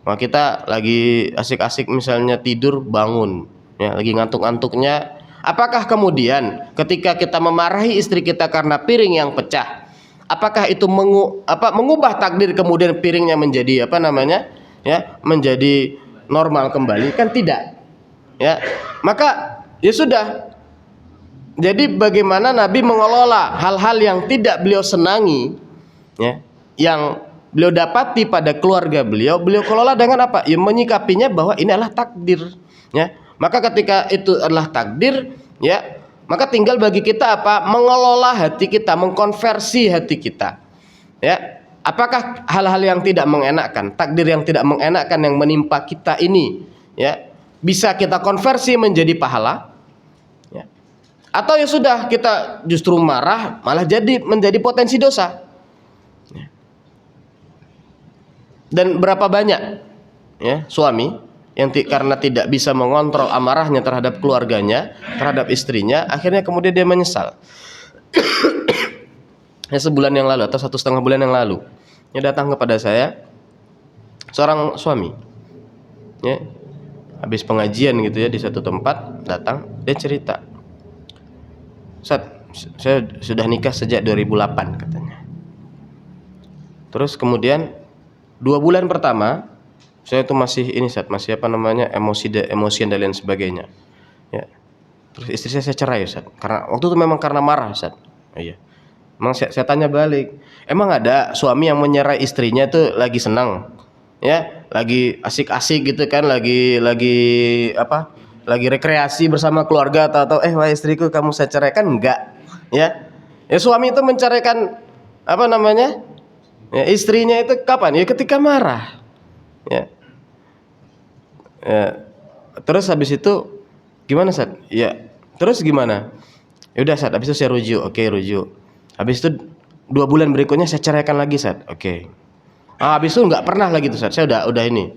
Wah, kita lagi asik-asik misalnya tidur bangun, ya, lagi ngantuk-ngantuknya. Apakah kemudian ketika kita memarahi istri kita karena piring yang pecah, apakah itu mengubah takdir kemudian piringnya menjadi ya, menjadi normal kembali? Kan tidak. Ya, maka ya sudah. Jadi bagaimana Nabi mengelola hal-hal yang tidak beliau senangi, ya, yang beliau dapati pada keluarga beliau kelola dengan apa? Ya, menyikapinya bahwa ini adalah takdir, ya. Maka ketika itu adalah takdir, ya, maka tinggal bagi kita apa? Mengelola hati kita, mengkonversi hati kita, ya. Apakah hal-hal yang tidak mengenakan, takdir yang tidak mengenakan yang menimpa kita ini, ya, bisa kita konversi menjadi pahala? Atau ya sudah, kita justru marah malah menjadi potensi dosa. Dan berapa banyak, ya, suami yang karena tidak bisa mengontrol amarahnya terhadap keluarganya, terhadap istrinya, akhirnya kemudian dia menyesal. Ya, sebulan yang lalu atau 1,5 bulan yang lalu, dia datang kepada saya, seorang suami, ya, habis pengajian gitu ya di satu tempat, datang, dia cerita, "Ustaz, saya sudah nikah sejak 2008," katanya. Terus kemudian 2 bulan pertama saya itu masih masih emosian dan lain sebagainya. Ya. Terus istri saya cerai, Ustaz. Karena waktu itu memang karena marah, Ustaz. Oh, iya. Emang saya tanya balik, emang ada suami yang menyerai istrinya itu lagi senang, ya, lagi asik-asik gitu kan, lagi rekreasi bersama keluarga, atau wah istriku kamu saya ceraikan? Enggak, ya. Ya, suami itu menceraikan ya, istrinya itu kapan? Ya ketika marah, ya. Ya. Terus habis itu gimana, Ustaz? Ya, terus gimana? Ya udah, Ustaz, habis itu saya rujuk. Oke, rujuk. Habis itu 2 bulan berikutnya saya ceraikan lagi, Ustaz. Oke. Habis itu nggak pernah lagi tuh, Ustaz. Saya udah ini.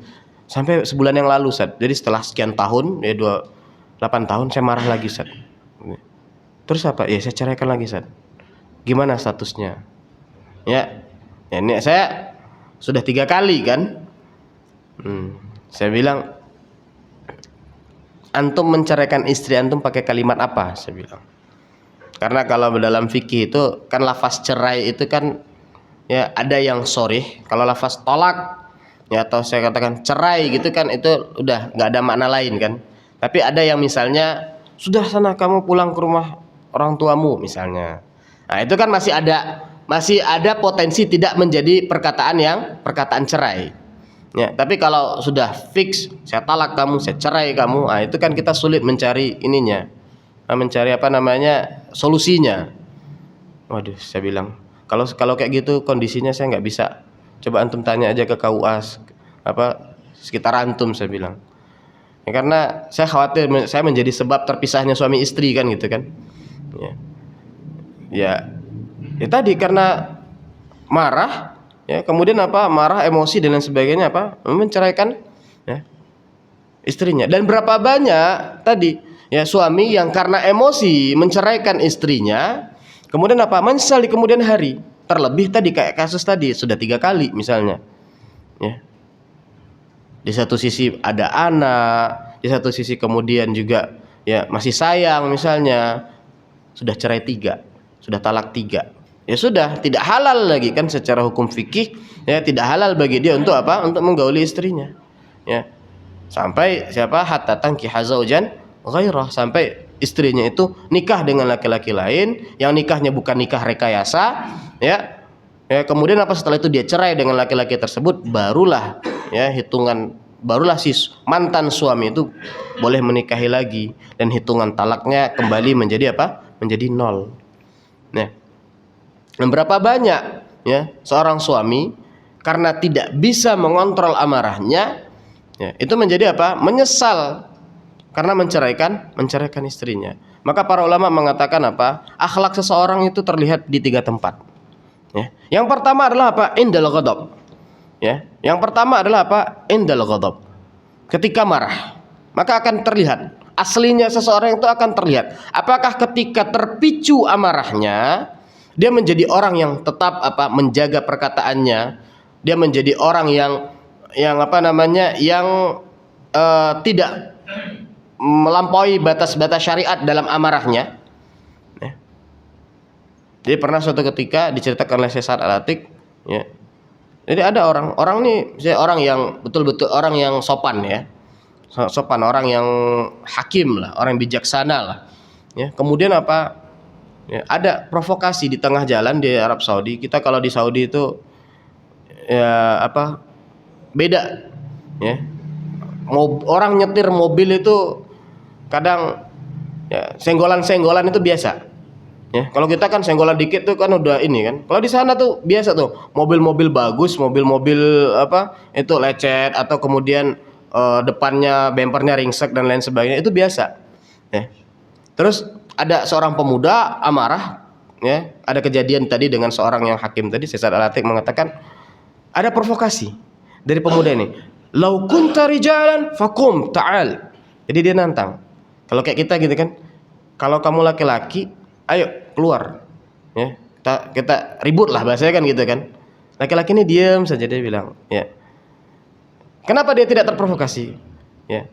Sampai sebulan yang lalu, Ustaz. Jadi setelah sekian tahun, ya 8 tahun saya marah lagi, Ustaz. Terus apa? Ya saya ceraikan lagi, Ustaz. Gimana statusnya? Ya. Ya, ini saya sudah 3 kali kan. Saya bilang, antum menceraikan istri antum pakai kalimat apa? Saya bilang. Karena kalau dalam fikih itu kan lafaz cerai itu kan, ya, ada yang sharih. Kalau lafaz tolak, ya, atau saya katakan cerai gitu kan, itu udah nggak ada makna lain kan. Tapi ada yang misalnya, sudah sana kamu pulang ke rumah orang tuamu misalnya. Nah, itu kan masih ada potensi tidak menjadi perkataan cerai. Ya, tapi kalau sudah fix, saya talak kamu, saya cerai kamu, nah itu kan kita sulit mencari solusinya. Waduh, saya bilang, kalau kayak gitu kondisinya saya nggak bisa. Coba antum tanya aja ke KUA sekitar antum, saya bilang. Ya, karena saya khawatir saya menjadi sebab terpisahnya suami istri kan gitu kan. Ya tadi karena marah, ya, kemudian marah, emosi dan lain sebagainya menceraikan, ya, istrinya. Dan berapa banyak tadi, ya, suami yang karena emosi menceraikan istrinya, kemudian menyesal di kemudian hari. Terlebih tadi kayak kasus tadi sudah 3 kali misalnya, ya. Di satu sisi ada anak, di satu sisi kemudian juga, ya, masih sayang misalnya, sudah cerai 3, sudah talak 3. Ya sudah, tidak halal lagi kan secara hukum fikih, ya, tidak halal bagi dia untuk menggauli istrinya, ya. Sampai hatta tankiha zaujan ghairah, sampai istrinya itu nikah dengan laki-laki lain yang nikahnya bukan nikah rekayasa, ya. Ya, kemudian setelah itu dia cerai dengan laki-laki tersebut, barulah si mantan suami itu boleh menikahi lagi, dan hitungan talaknya kembali menjadi menjadi 0. Nah, berapa banyak, ya, seorang suami karena tidak bisa mengontrol amarahnya, ya, itu menjadi menyesal karena menceraikan istrinya. Maka para ulama mengatakan akhlak seseorang itu terlihat di 3 tempat. Ya. Yang pertama adalah indal ghadab. Ya. Yang pertama adalah indal ghadab. Ketika marah, maka akan terlihat aslinya seseorang itu akan terlihat. Apakah ketika terpicu amarahnya dia menjadi orang yang tetap menjaga perkataannya, dia menjadi orang yang, apa namanya, yang tidak melampaui batas-batas syariat dalam amarahnya. Ya. Jadi pernah suatu ketika diceritakan oleh Syekh Sa'ad Al-Atiq, ya. Jadi ada orang nih, orang yang betul-betul orang yang sopan, ya. Sopan, orang yang hakim lah, orang yang bijaksana lah. Ya. Kemudian apa? Ya, ada provokasi di tengah jalan di Arab Saudi. Kita kalau di Saudi itu ya apa? Beda, ya. Orang nyetir mobil itu kadang ya senggolan-senggolan itu biasa. Ya, kalau kita kan senggolan dikit tuh kan udah ini kan. Kalau di sana tuh biasa tuh, mobil-mobil bagus, mobil-mobil apa itu lecet atau kemudian depannya bempernya ringsek dan lain sebagainya, itu biasa. Ya. Terus ada seorang pemuda amarah, ya. Ada kejadian tadi dengan seorang yang hakim tadi, Syekh Sa'ad Al-Atiq mengatakan ada provokasi dari pemuda ini. Lau kunta rijalan fakum ta'al. Jadi dia nantang. Kalau kayak kita gitu kan, kalau kamu laki-laki, ayo keluar, ya. Kita ribut lah bahasanya kan gitu kan. Laki-laki ini diam saja, dia bilang, ya. Kenapa dia tidak terprovokasi? Ya.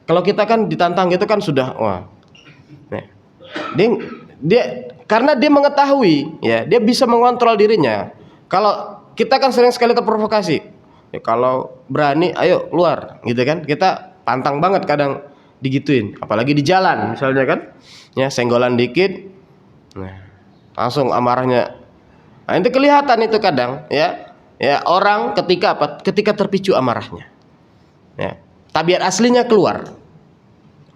Kalau kita kan ditantang gitu kan sudah wah. Nah, dia karena dia mengetahui, ya, dia bisa mengontrol dirinya. Kalau kita kan sering sekali terprovokasi. Ya, kalau berani, ayo keluar, gitu kan? Kita pantang banget kadang digituin, apalagi di jalan misalnya kan, ya senggolan dikit, nah langsung amarahnya. Nah, itu kelihatan itu kadang, ya orang ketika apa? Ketika terpicu amarahnya, ya tabiat aslinya keluar.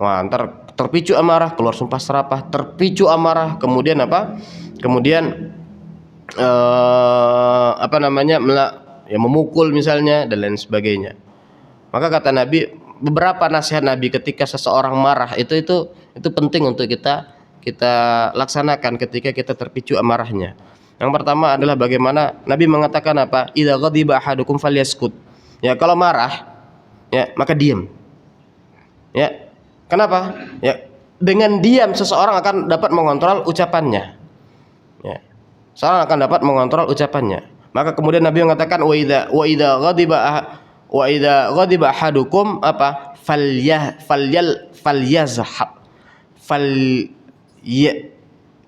Wah, ntar terpicu amarah keluar sumpah serapah, terpicu amarah kemudian apa? Kemudian apa namanya? Ya memukul misalnya dan lain sebagainya. Maka kata Nabi, beberapa nasihat Nabi ketika seseorang marah itu penting untuk kita laksanakan ketika kita terpicu amarahnya. Yang pertama adalah bagaimana Nabi mengatakan apa? Idza ghadiba ahadukum falyaskut. Ya, kalau marah, ya maka diam. Ya. Kenapa? Ya, dengan diam seseorang akan dapat mengontrol ucapannya. Ya. Seorang akan dapat mengontrol ucapannya. Maka kemudian Nabi mengatakan wa idza ghadiba ahadukum apa?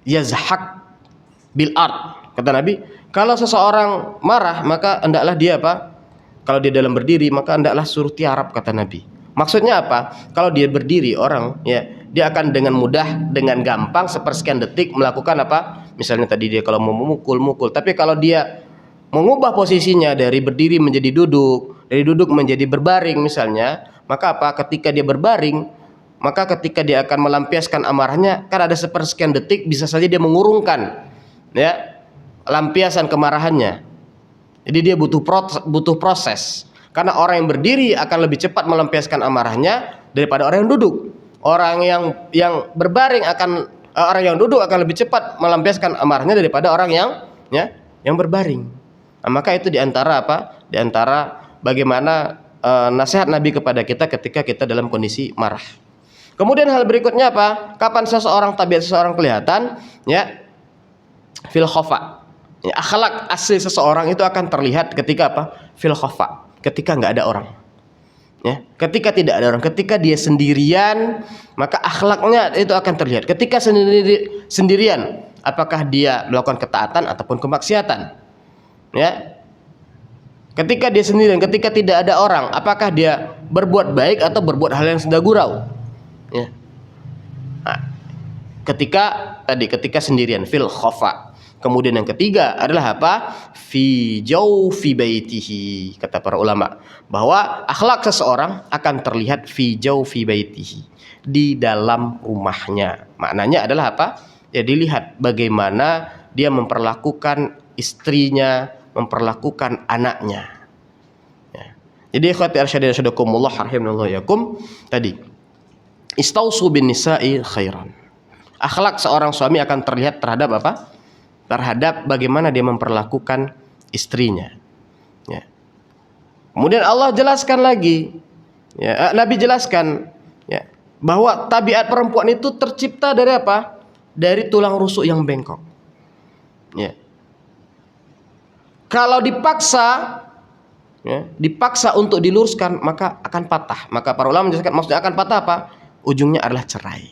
Yazhaq bil ard. Kata Nabi, kalau seseorang marah maka hendaklah dia apa? Kalau dia dalam berdiri maka hendaklah suruh tiarap, kata Nabi. Maksudnya apa? Kalau dia berdiri orang, ya, dia akan dengan mudah, dengan gampang sepersekian detik melakukan apa? Misalnya tadi dia kalau mau mukul. Tapi kalau dia mengubah posisinya dari berdiri menjadi duduk, dari duduk menjadi berbaring misalnya, maka apa? Ketika dia berbaring, maka ketika dia akan melampiaskan amarahnya, kan ada sepersekian detik bisa saja dia mengurungkan, ya, lampiasan kemarahannya. Jadi dia butuh proses. Karena orang yang berdiri akan lebih cepat melampiaskan amarahnya daripada orang yang duduk. Orang yang berbaring orang yang duduk akan lebih cepat melampiaskan amarahnya daripada orang yang berbaring. Nah, maka itu diantara apa? Diantara bagaimana nasihat Nabi kepada kita ketika kita dalam kondisi marah. Kemudian hal berikutnya apa? Kapan tabiat seseorang kelihatan, ya, fil khafa. Ya, akhlak asli seseorang itu akan terlihat ketika apa? Fil khafa. Ketika nggak ada orang, ya, ketika tidak ada orang, ketika dia sendirian, maka akhlaknya itu akan terlihat. Ketika sendirian, apakah dia melakukan ketaatan ataupun kemaksiatan, ya. Ketika dia sendirian, ketika tidak ada orang, apakah dia berbuat baik atau berbuat hal yang senda gurau, ya. Nah, ketika sendirian, fil khafa. Kemudian yang ketiga adalah apa? Fi jawfi baitihi. Kata para ulama bahwa akhlak seseorang akan terlihat fi jawfi baitihi, di dalam rumahnya. Maknanya adalah apa? Ya, dilihat bagaimana dia memperlakukan istrinya, memperlakukan anaknya. Ya. Jadi ikhwati arsyadina syadakumullah rahimanallahu yakum, tadi istausu bin nisa'i khairan. Akhlak seorang suami akan terlihat terhadap apa? Terhadap bagaimana dia memperlakukan istrinya, ya. Kemudian Allah jelaskan lagi, ya, Nabi jelaskan, ya, bahwa tabiat perempuan itu tercipta dari apa? Dari tulang rusuk yang bengkok, ya. Kalau dipaksa ya, dipaksa untuk diluruskan, maka akan patah. Maka para ulama menjelaskan maksudnya akan patah apa? Ujungnya adalah cerai.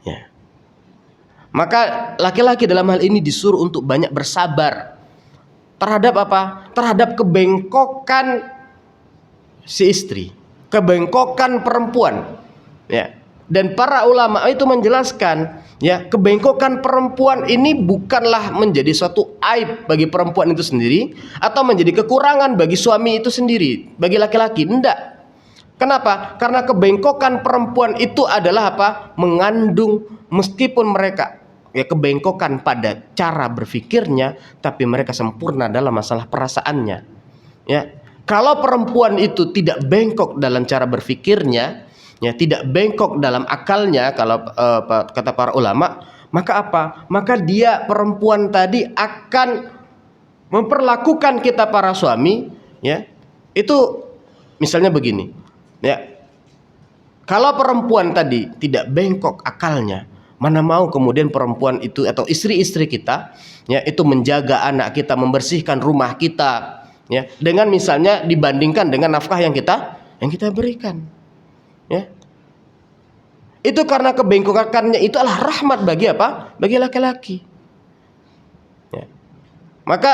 Ya. Maka laki-laki dalam hal ini disuruh untuk banyak bersabar terhadap apa? Terhadap kebengkokan si istri, kebengkokan perempuan. Ya. Dan para ulama itu menjelaskan, ya, kebengkokan perempuan ini bukanlah menjadi suatu aib bagi perempuan itu sendiri atau menjadi kekurangan bagi suami itu sendiri, bagi laki-laki. Enggak. Kenapa? Karena kebengkokan perempuan itu adalah apa? Mengandung, meskipun mereka ya kebengkokan pada cara berpikirnya, tapi mereka sempurna dalam masalah perasaannya. Ya. Kalau perempuan itu tidak bengkok dalam cara berpikirnya, ya, tidak bengkok dalam akalnya, kalau kata para ulama, maka apa? Maka dia perempuan tadi akan memperlakukan kita para suami, ya, itu misalnya begini, ya, kalau perempuan tadi tidak bengkok akalnya, mana mau kemudian perempuan itu atau istri-istri kita, ya, itu menjaga anak kita, membersihkan rumah kita, ya, dengan misalnya dibandingkan dengan nafkah yang kita berikan. Ya. Itu karena kebengkokannya itu adalah rahmat bagi apa? Bagi laki-laki. Ya. Maka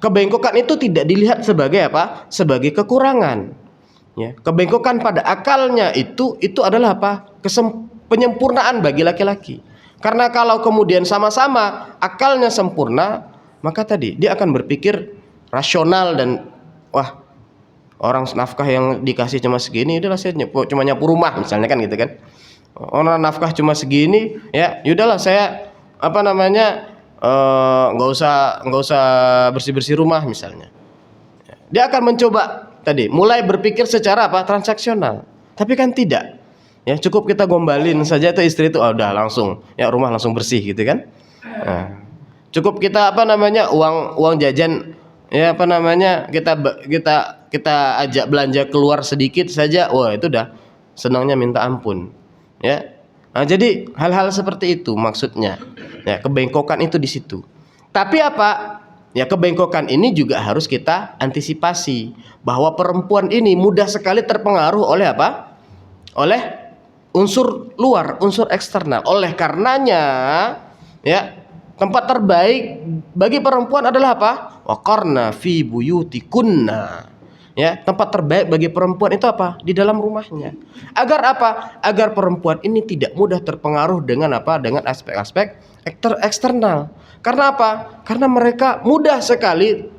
kebengkokan itu tidak dilihat sebagai apa? Sebagai kekurangan. Ya. Kebengkokan pada akalnya itu adalah apa? Penyempurnaan bagi laki-laki. Karena kalau kemudian sama-sama akalnya sempurna, maka tadi dia akan berpikir rasional dan wah, orang nafkah yang dikasih cuma segini, udahlah saya cuma nyapu rumah misalnya kan gitu kan. Orang nafkah cuma segini, ya, udahlah saya apa namanya nggak usah bersih-bersih rumah misalnya. Dia akan mencoba tadi mulai berpikir secara apa? Transaksional. Tapi kan tidak. Ya, cukup kita gombalin saja tuh istri itu, udah langsung ya rumah langsung bersih gitu kan. Nah, cukup kita apa namanya uang jajan, ya apa namanya kita ajak belanja keluar sedikit saja, wah itu dah senangnya minta ampun, ya. Nah, jadi hal-hal seperti itu maksudnya, ya, kebengkokan itu di situ. Tapi apa, ya, kebengkokan ini juga harus kita antisipasi bahwa perempuan ini mudah sekali terpengaruh oleh apa? Oleh unsur luar, unsur eksternal. Oleh karenanya, ya, tempat terbaik bagi perempuan adalah apa? Waqarna fi buyutikunna. Ya, tempat terbaik bagi perempuan itu apa? Di dalam rumahnya. Agar apa? Agar perempuan ini tidak mudah terpengaruh dengan apa? Dengan aspek-aspek eksternal. Karena apa? Karena mereka mudah sekali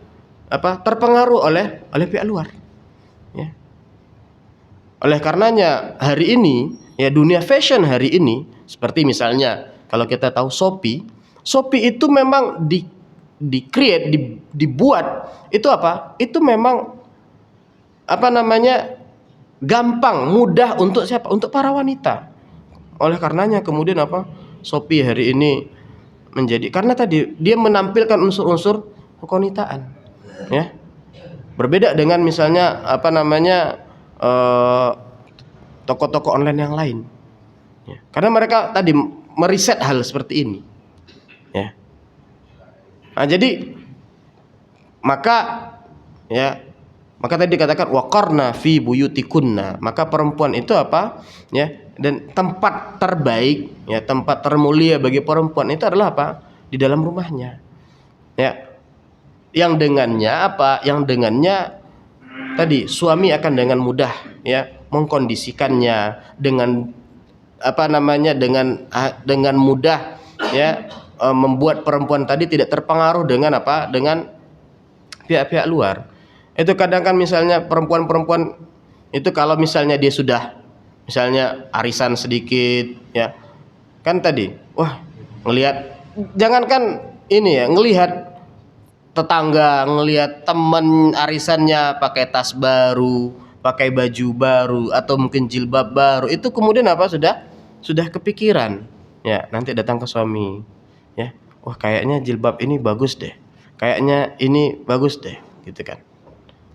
apa? Terpengaruh oleh pihak luar. Ya. Oleh karenanya hari ini, ya, dunia fashion hari ini, seperti misalnya kalau kita tahu Shopee itu memang dibuat itu apa? Itu memang apa namanya gampang, mudah untuk siapa? Untuk para wanita. Oleh karenanya kemudian apa? Shopee hari ini menjadi, karena tadi dia menampilkan unsur-unsur kewanitaan, ya. Berbeda dengan misalnya apa namanya toko-toko online yang lain. Ya. Karena mereka tadi meriset hal seperti ini. Ya. Nah, jadi maka tadi dikatakan waqarna fi buyutikunna, maka perempuan itu apa? Ya, dan tempat terbaik, ya, tempat termulia bagi perempuan itu adalah apa? Di dalam rumahnya. Ya. Yang dengannya apa? Yang dengannya tadi suami akan dengan mudah, ya, mengkondisikannya dengan apa namanya dengan mudah, ya, membuat perempuan tadi tidak terpengaruh dengan apa? Dengan pihak-pihak luar. Itu kadang kan misalnya perempuan-perempuan itu kalau misalnya dia sudah misalnya arisan sedikit, ya, kan tadi wah ngelihat, jangankan ini, ya, ngelihat tetangga, ngelihat temen arisannya pakai tas baru, pakai baju baru, atau mungkin jilbab baru, itu kemudian apa? Sudah kepikiran, ya, nanti datang ke suami, ya, wah kayaknya jilbab ini bagus deh, kayaknya ini bagus deh, gitu kan.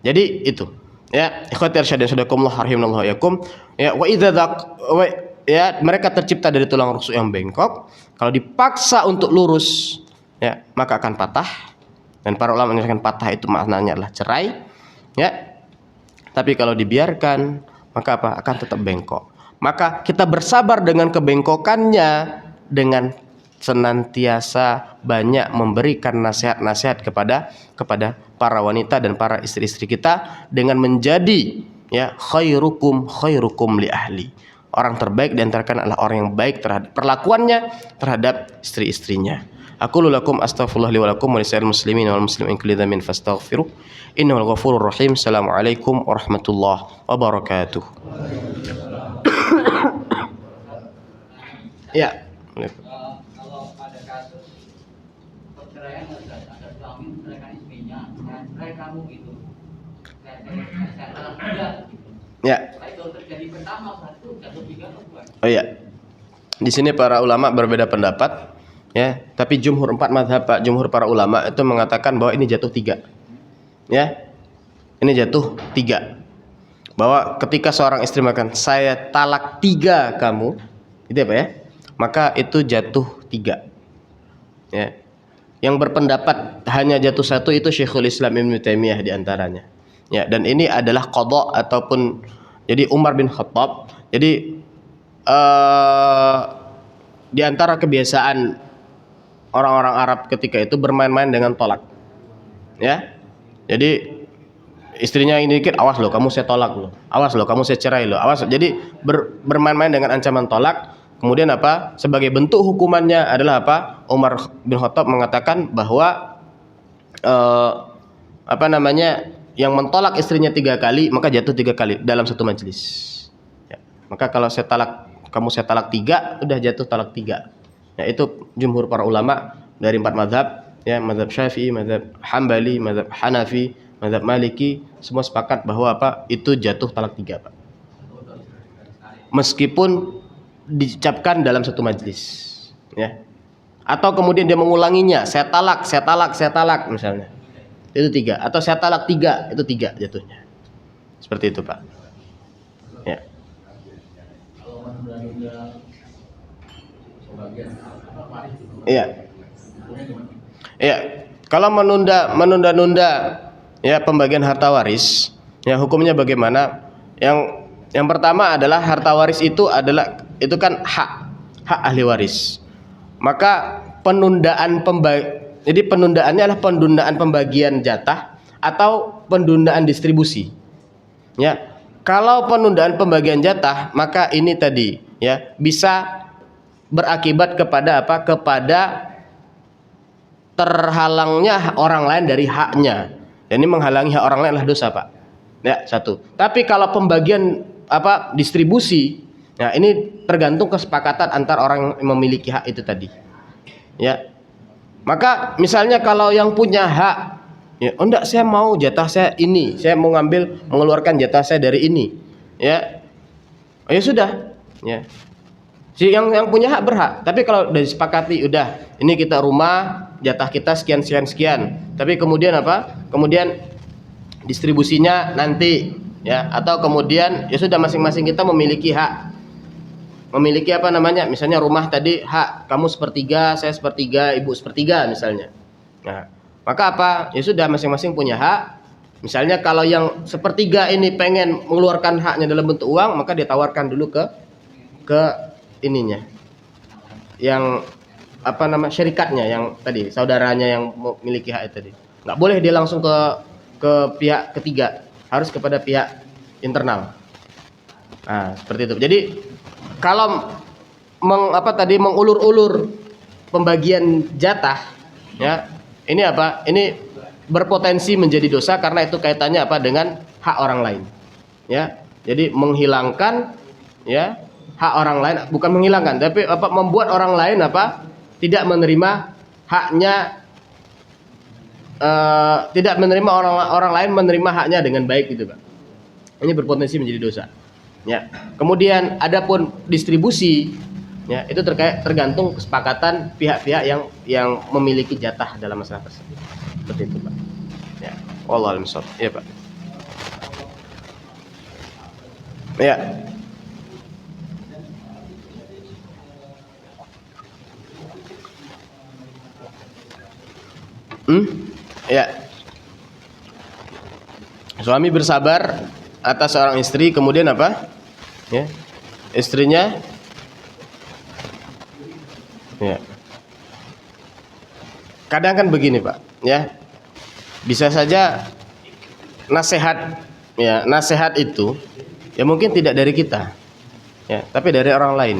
Jadi itu, ya, ikhwati irsyad sadakumullah rahimanallahu yakum, ya, ya, mereka tercipta dari tulang rusuk yang bengkok. Kalau dipaksa untuk lurus, ya, maka akan patah. Dan para ulama menyatakan patah itu maknanya adalah cerai. Ya. Tapi kalau dibiarkan, maka apa? Akan tetap bengkok. Maka kita bersabar dengan kebengkokannya dengan senantiasa banyak memberikan nasihat-nasihat kepada para wanita dan para istri-istri kita dengan menjadi ya khairukum li ahli. Orang terbaik di antara kalian adalah orang yang baik terhadap perlakuannya terhadap istri-istrinya. Aku lakum astaghfirullah li wa lakum wa lisa'il muslimin wal muslimin kulli dhanbin fastaghfiruh innahu ghafurur rahim. Assalamualaikum warahmatullahi wabarakatuh. Ya. Kalau pada kasus perceraian ada suami menceraikan istrinya, cerai kamu gitu, saya talak tiga gitu. Ya. Kalau terjadi pertama satu, jatuh tiga atau bukan? Oh iya. Di sini para ulama berbeda pendapat, ya. Tapi jumhur 4 mazhab, Pak, jumhur para ulama itu mengatakan bahwa ini jatuh 3. Ya. Ini jatuh 3. Bahwa ketika seorang istri mengatakan saya talak 3 kamu, itu apa ya? Maka itu jatuh 3. Ya. Yang berpendapat hanya jatuh 1 itu Syekhul Islam Ibnu Taimiyah di antaranya. Ya, dan ini adalah qadha ataupun jadi Umar bin Khattab. Jadi di antara kebiasaan orang-orang Arab ketika itu bermain-main dengan tolak. Ya. Jadi istrinya ini dikit, awas loh kamu saya tolak loh. Awas loh kamu saya cerai loh. Awas. Jadi bermain-main dengan ancaman tolak. Kemudian apa? Sebagai bentuk hukumannya adalah apa? Umar bin Khattab mengatakan bahwa yang mentolak istrinya 3 kali maka jatuh 3 kali dalam satu majelis. Ya. Maka kalau kamu saya talak 3, udah jatuh talak 3. Ya, itu jumhur para ulama dari 4 mazhab, ya, mazhab Syafi'i, mazhab Hambali, mazhab Hanafi, mazhab Maliki, semua sepakat bahwa apa? Itu jatuh talak 3, Pak. Meskipun diucapkan dalam satu majelis, ya. Atau kemudian dia mengulanginya, saya talak misalnya. Itu 3, atau saya talak 3, itu 3 jatuhnya. Seperti itu, Pak. Ya. Iya. Iya. Kalau menunda-nunda ya pembagian harta waris, ya hukumnya bagaimana? Yang pertama adalah harta waris itu kan hak ahli waris. Maka penundaannya adalah penundaan pembagian jatah atau penundaan distribusi. Ya. Kalau penundaan pembagian jatah, maka ini tadi ya bisa berakibat kepada apa? Kepada terhalangnya orang lain dari haknya. Dan ini menghalangi hak orang lain adalah dosa, Pak. Ya, 1. Tapi kalau pembagian distribusi, ya ini tergantung kesepakatan antar orang yang memiliki hak itu tadi. Ya. Maka misalnya kalau yang punya hak, ya, oh enggak, saya mau jatah saya ini, saya mau mengeluarkan jatah saya dari ini, ya, oh ya sudah, ya, si yang punya hak berhak. Tapi kalau udah disepakati, udah, ini kita rumah, jatah kita sekian, tapi kemudian apa? Kemudian distribusinya nanti, ya, atau kemudian ya sudah masing-masing kita memiliki hak. Memiliki misalnya rumah tadi hak kamu 1/3, saya 1/3, ibu 1/3 misalnya. Nah, maka apa? Ya sudah masing-masing punya hak. Misalnya kalau yang 1/3 ini pengen mengeluarkan haknya dalam bentuk uang, maka dia tawarkan dulu ke ininya. Yang syarikatnya yang tadi, saudaranya yang memiliki hak itu tadi. Enggak boleh dia langsung ke pihak ketiga, harus kepada pihak internal. Nah, seperti itu. Jadi kalau mengulur-ulur pembagian jatah, ya, ini apa? Ini berpotensi menjadi dosa karena itu kaitannya dengan hak orang lain. Ya. Jadi menghilangkan, ya, hak orang lain, bukan menghilangkan, tapi membuat orang lain tidak menerima haknya, tidak menerima orang lain menerima haknya dengan baik gitu, Pak. Ini berpotensi menjadi dosa. Ya. Kemudian adapun distribusi, ya, itu tergantung kesepakatan pihak-pihak yang memiliki jatah dalam masalah tersebut. Seperti itu, Pak. Ya. Wallahu a'lam bishawab. Ya, Pak. Ya. Ya. Suami bersabar atas seorang istri, kemudian apa? Ya. Istrinya ya. Kadang kan begini, Pak, ya. Bisa saja nasihat, ya, nasihat itu ya mungkin tidak dari kita. Ya, tapi dari orang lain.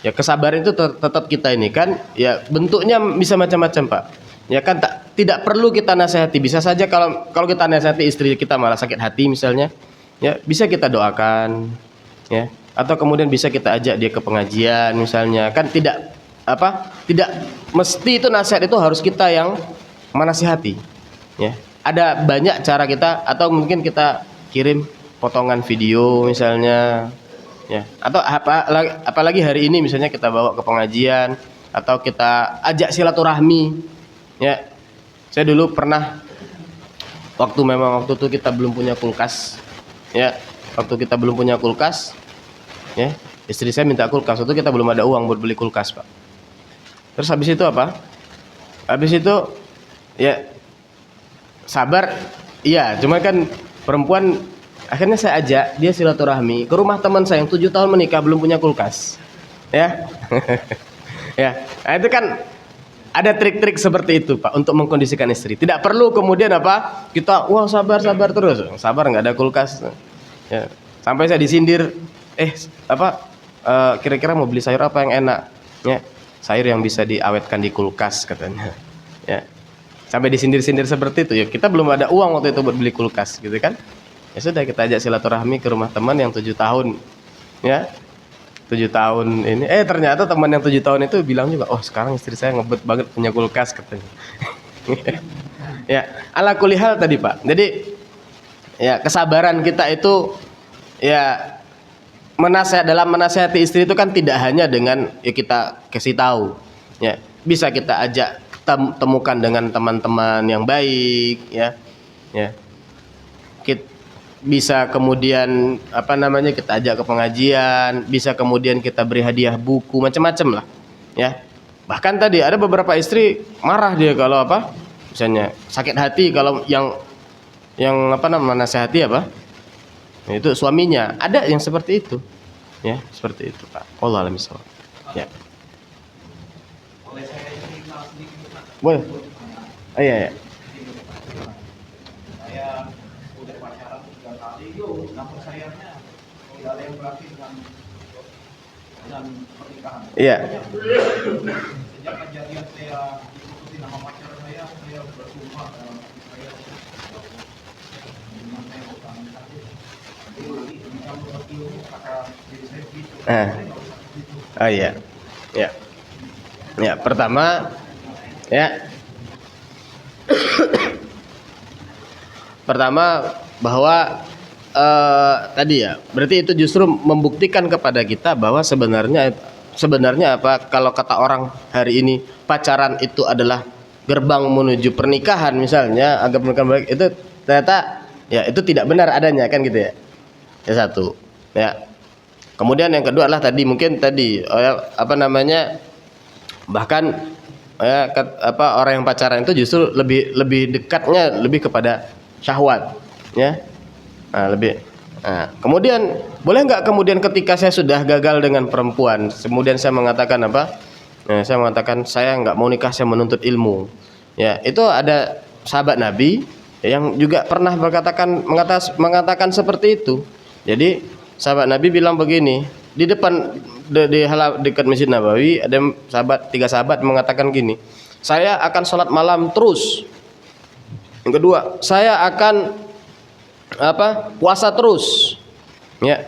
Ya, kesabaran itu tetap kita ini kan, ya bentuknya bisa macam-macam, Pak. Ya kan tidak perlu kita nasihati. Bisa saja kalau kita nasihati istri kita malah sakit hati misalnya, ya bisa kita doakan, ya. Atau kemudian bisa kita ajak dia ke pengajian misalnya. Kan tidak mesti itu nasihat itu harus kita yang menasihati, ya. Ada banyak cara kita, atau mungkin kita kirim potongan video misalnya, ya. Atau apalagi hari ini misalnya kita bawa ke pengajian, atau kita ajak silaturahmi, ya. Saya dulu pernah waktu itu kita belum punya kulkas, ya. Waktu kita belum punya kulkas, ya, istri saya minta kulkas. Waktu kita belum ada uang buat beli kulkas, Pak. Terus habis itu apa? Habis itu ya sabar, iya. Cuma kan perempuan, akhirnya saya ajak dia silaturahmi ke rumah teman saya yang 7 tahun menikah belum punya kulkas, ya. Ya, nah, itu kan ada trik-trik seperti itu, Pak, untuk mengkondisikan istri. Tidak perlu kemudian apa kita sabar terus, sabar nggak ada kulkas, ya. Sampai saya disindir, kira-kira mau beli sayur apa yang enak, ya. Sayur yang bisa diawetkan di kulkas katanya, ya. Sampai disindir-sindir seperti itu, ya. Kita belum ada uang waktu itu buat beli kulkas, gitu kan. Ya sudah, kita ajak silaturahmi ke rumah teman yang 7 tahun, ya. 7 tahun ini, ternyata teman yang 7 tahun itu bilang juga, sekarang istri saya ngebet banget punya kulkas katanya. Ya, ala kulli hal tadi, Pak. Jadi ya kesabaran kita itu, ya, dalam menasihati istri itu kan tidak hanya dengan ya kita kasih tahu, ya. Bisa kita ajak temukan dengan teman-teman yang baik, ya. Ya. Bisa kemudian kita ajak ke pengajian, bisa kemudian kita beri hadiah buku, macam-macam lah, ya. Bahkan tadi ada beberapa istri marah dia kalau misalnya sakit hati kalau yang nasihati itu suaminya. Ada yang seperti itu, ya, seperti itu, Pak. Wallahu a'lam bishawab. Ya. Boleh. Iya, ya. Saya udah pacaran 3 kali, namun sayangnya tidak ada yang berarti dengan pernikahan. Iya. Sejak kejadian saya ikuti nama pacar saya bersumpah dalam hati saya dengan saya utang saja. Jika berilmu kata diri saya begitu. Iya. Ya. Ya, pertama, ya. Pertama bahwa tadi ya, berarti itu justru membuktikan kepada kita bahwa sebenarnya kalau kata orang hari ini pacaran itu adalah gerbang menuju pernikahan misalnya, agar pernikahan baik, itu ternyata ya itu tidak benar adanya, kan gitu ya. Ya, satu, ya. Kemudian yang kedua adalah bahkan orang yang pacaran itu justru lebih dekatnya lebih kepada syahwat, ya. Kemudian boleh nggak kemudian ketika saya sudah gagal dengan perempuan, kemudian saya mengatakan saya nggak mau nikah, saya menuntut ilmu, ya. Itu ada sahabat Nabi yang juga pernah mengatakan seperti itu. Jadi sahabat Nabi bilang begini, di depan dekat Masjid Nabawi ada 3 sahabat mengatakan gini, saya akan sholat malam terus. Yang kedua, saya akan puasa terus, ya.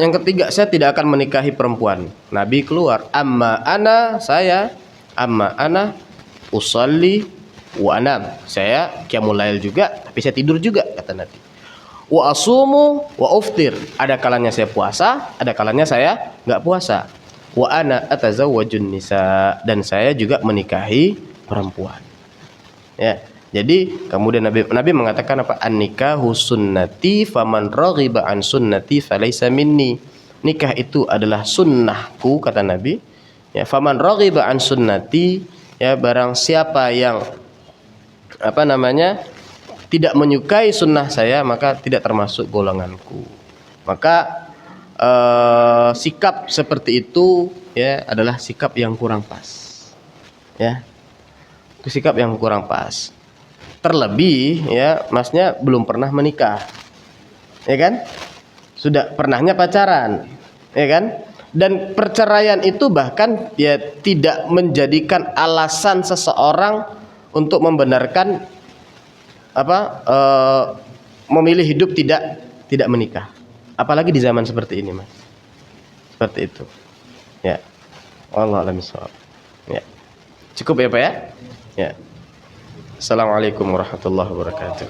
Yang ketiga, saya tidak akan menikahi perempuan. Nabi keluar, amma ana usalli wa anam. Saya qiyamul lail juga, tapi saya tidur juga, kata Nabi. Wa asumu wa uftir. Ada kalanya saya puasa, ada kalanya saya enggak puasa. Wa ana atazawwajun nisa, dan saya juga menikahi perempuan. Ya. Jadi kemudian Nabi mengatakan an-nikahu sunnati faman raghiba an sunnati falaysa minni. Nikah itu adalah sunnahku, kata Nabi. Ya, faman raghiba an sunnati, ya, barang siapa yang tidak menyukai sunnah saya, maka tidak termasuk golonganku. Maka sikap seperti itu ya adalah sikap yang kurang pas. Ya. Itu sikap yang kurang pas. Terlebih ya, masnya belum pernah menikah. Ya kan? Sudah pernahnya pacaran. Ya kan? Dan perceraian itu bahkan ya tidak menjadikan alasan seseorang untuk membenarkan memilih hidup tidak menikah. Apalagi di zaman seperti ini, Mas. Seperti itu. Ya. Wallahu a'lam bishawab. Ya. Cukup ya, Pak ya? Ya. Assalamualaikum warahmatullahi wabarakatuh.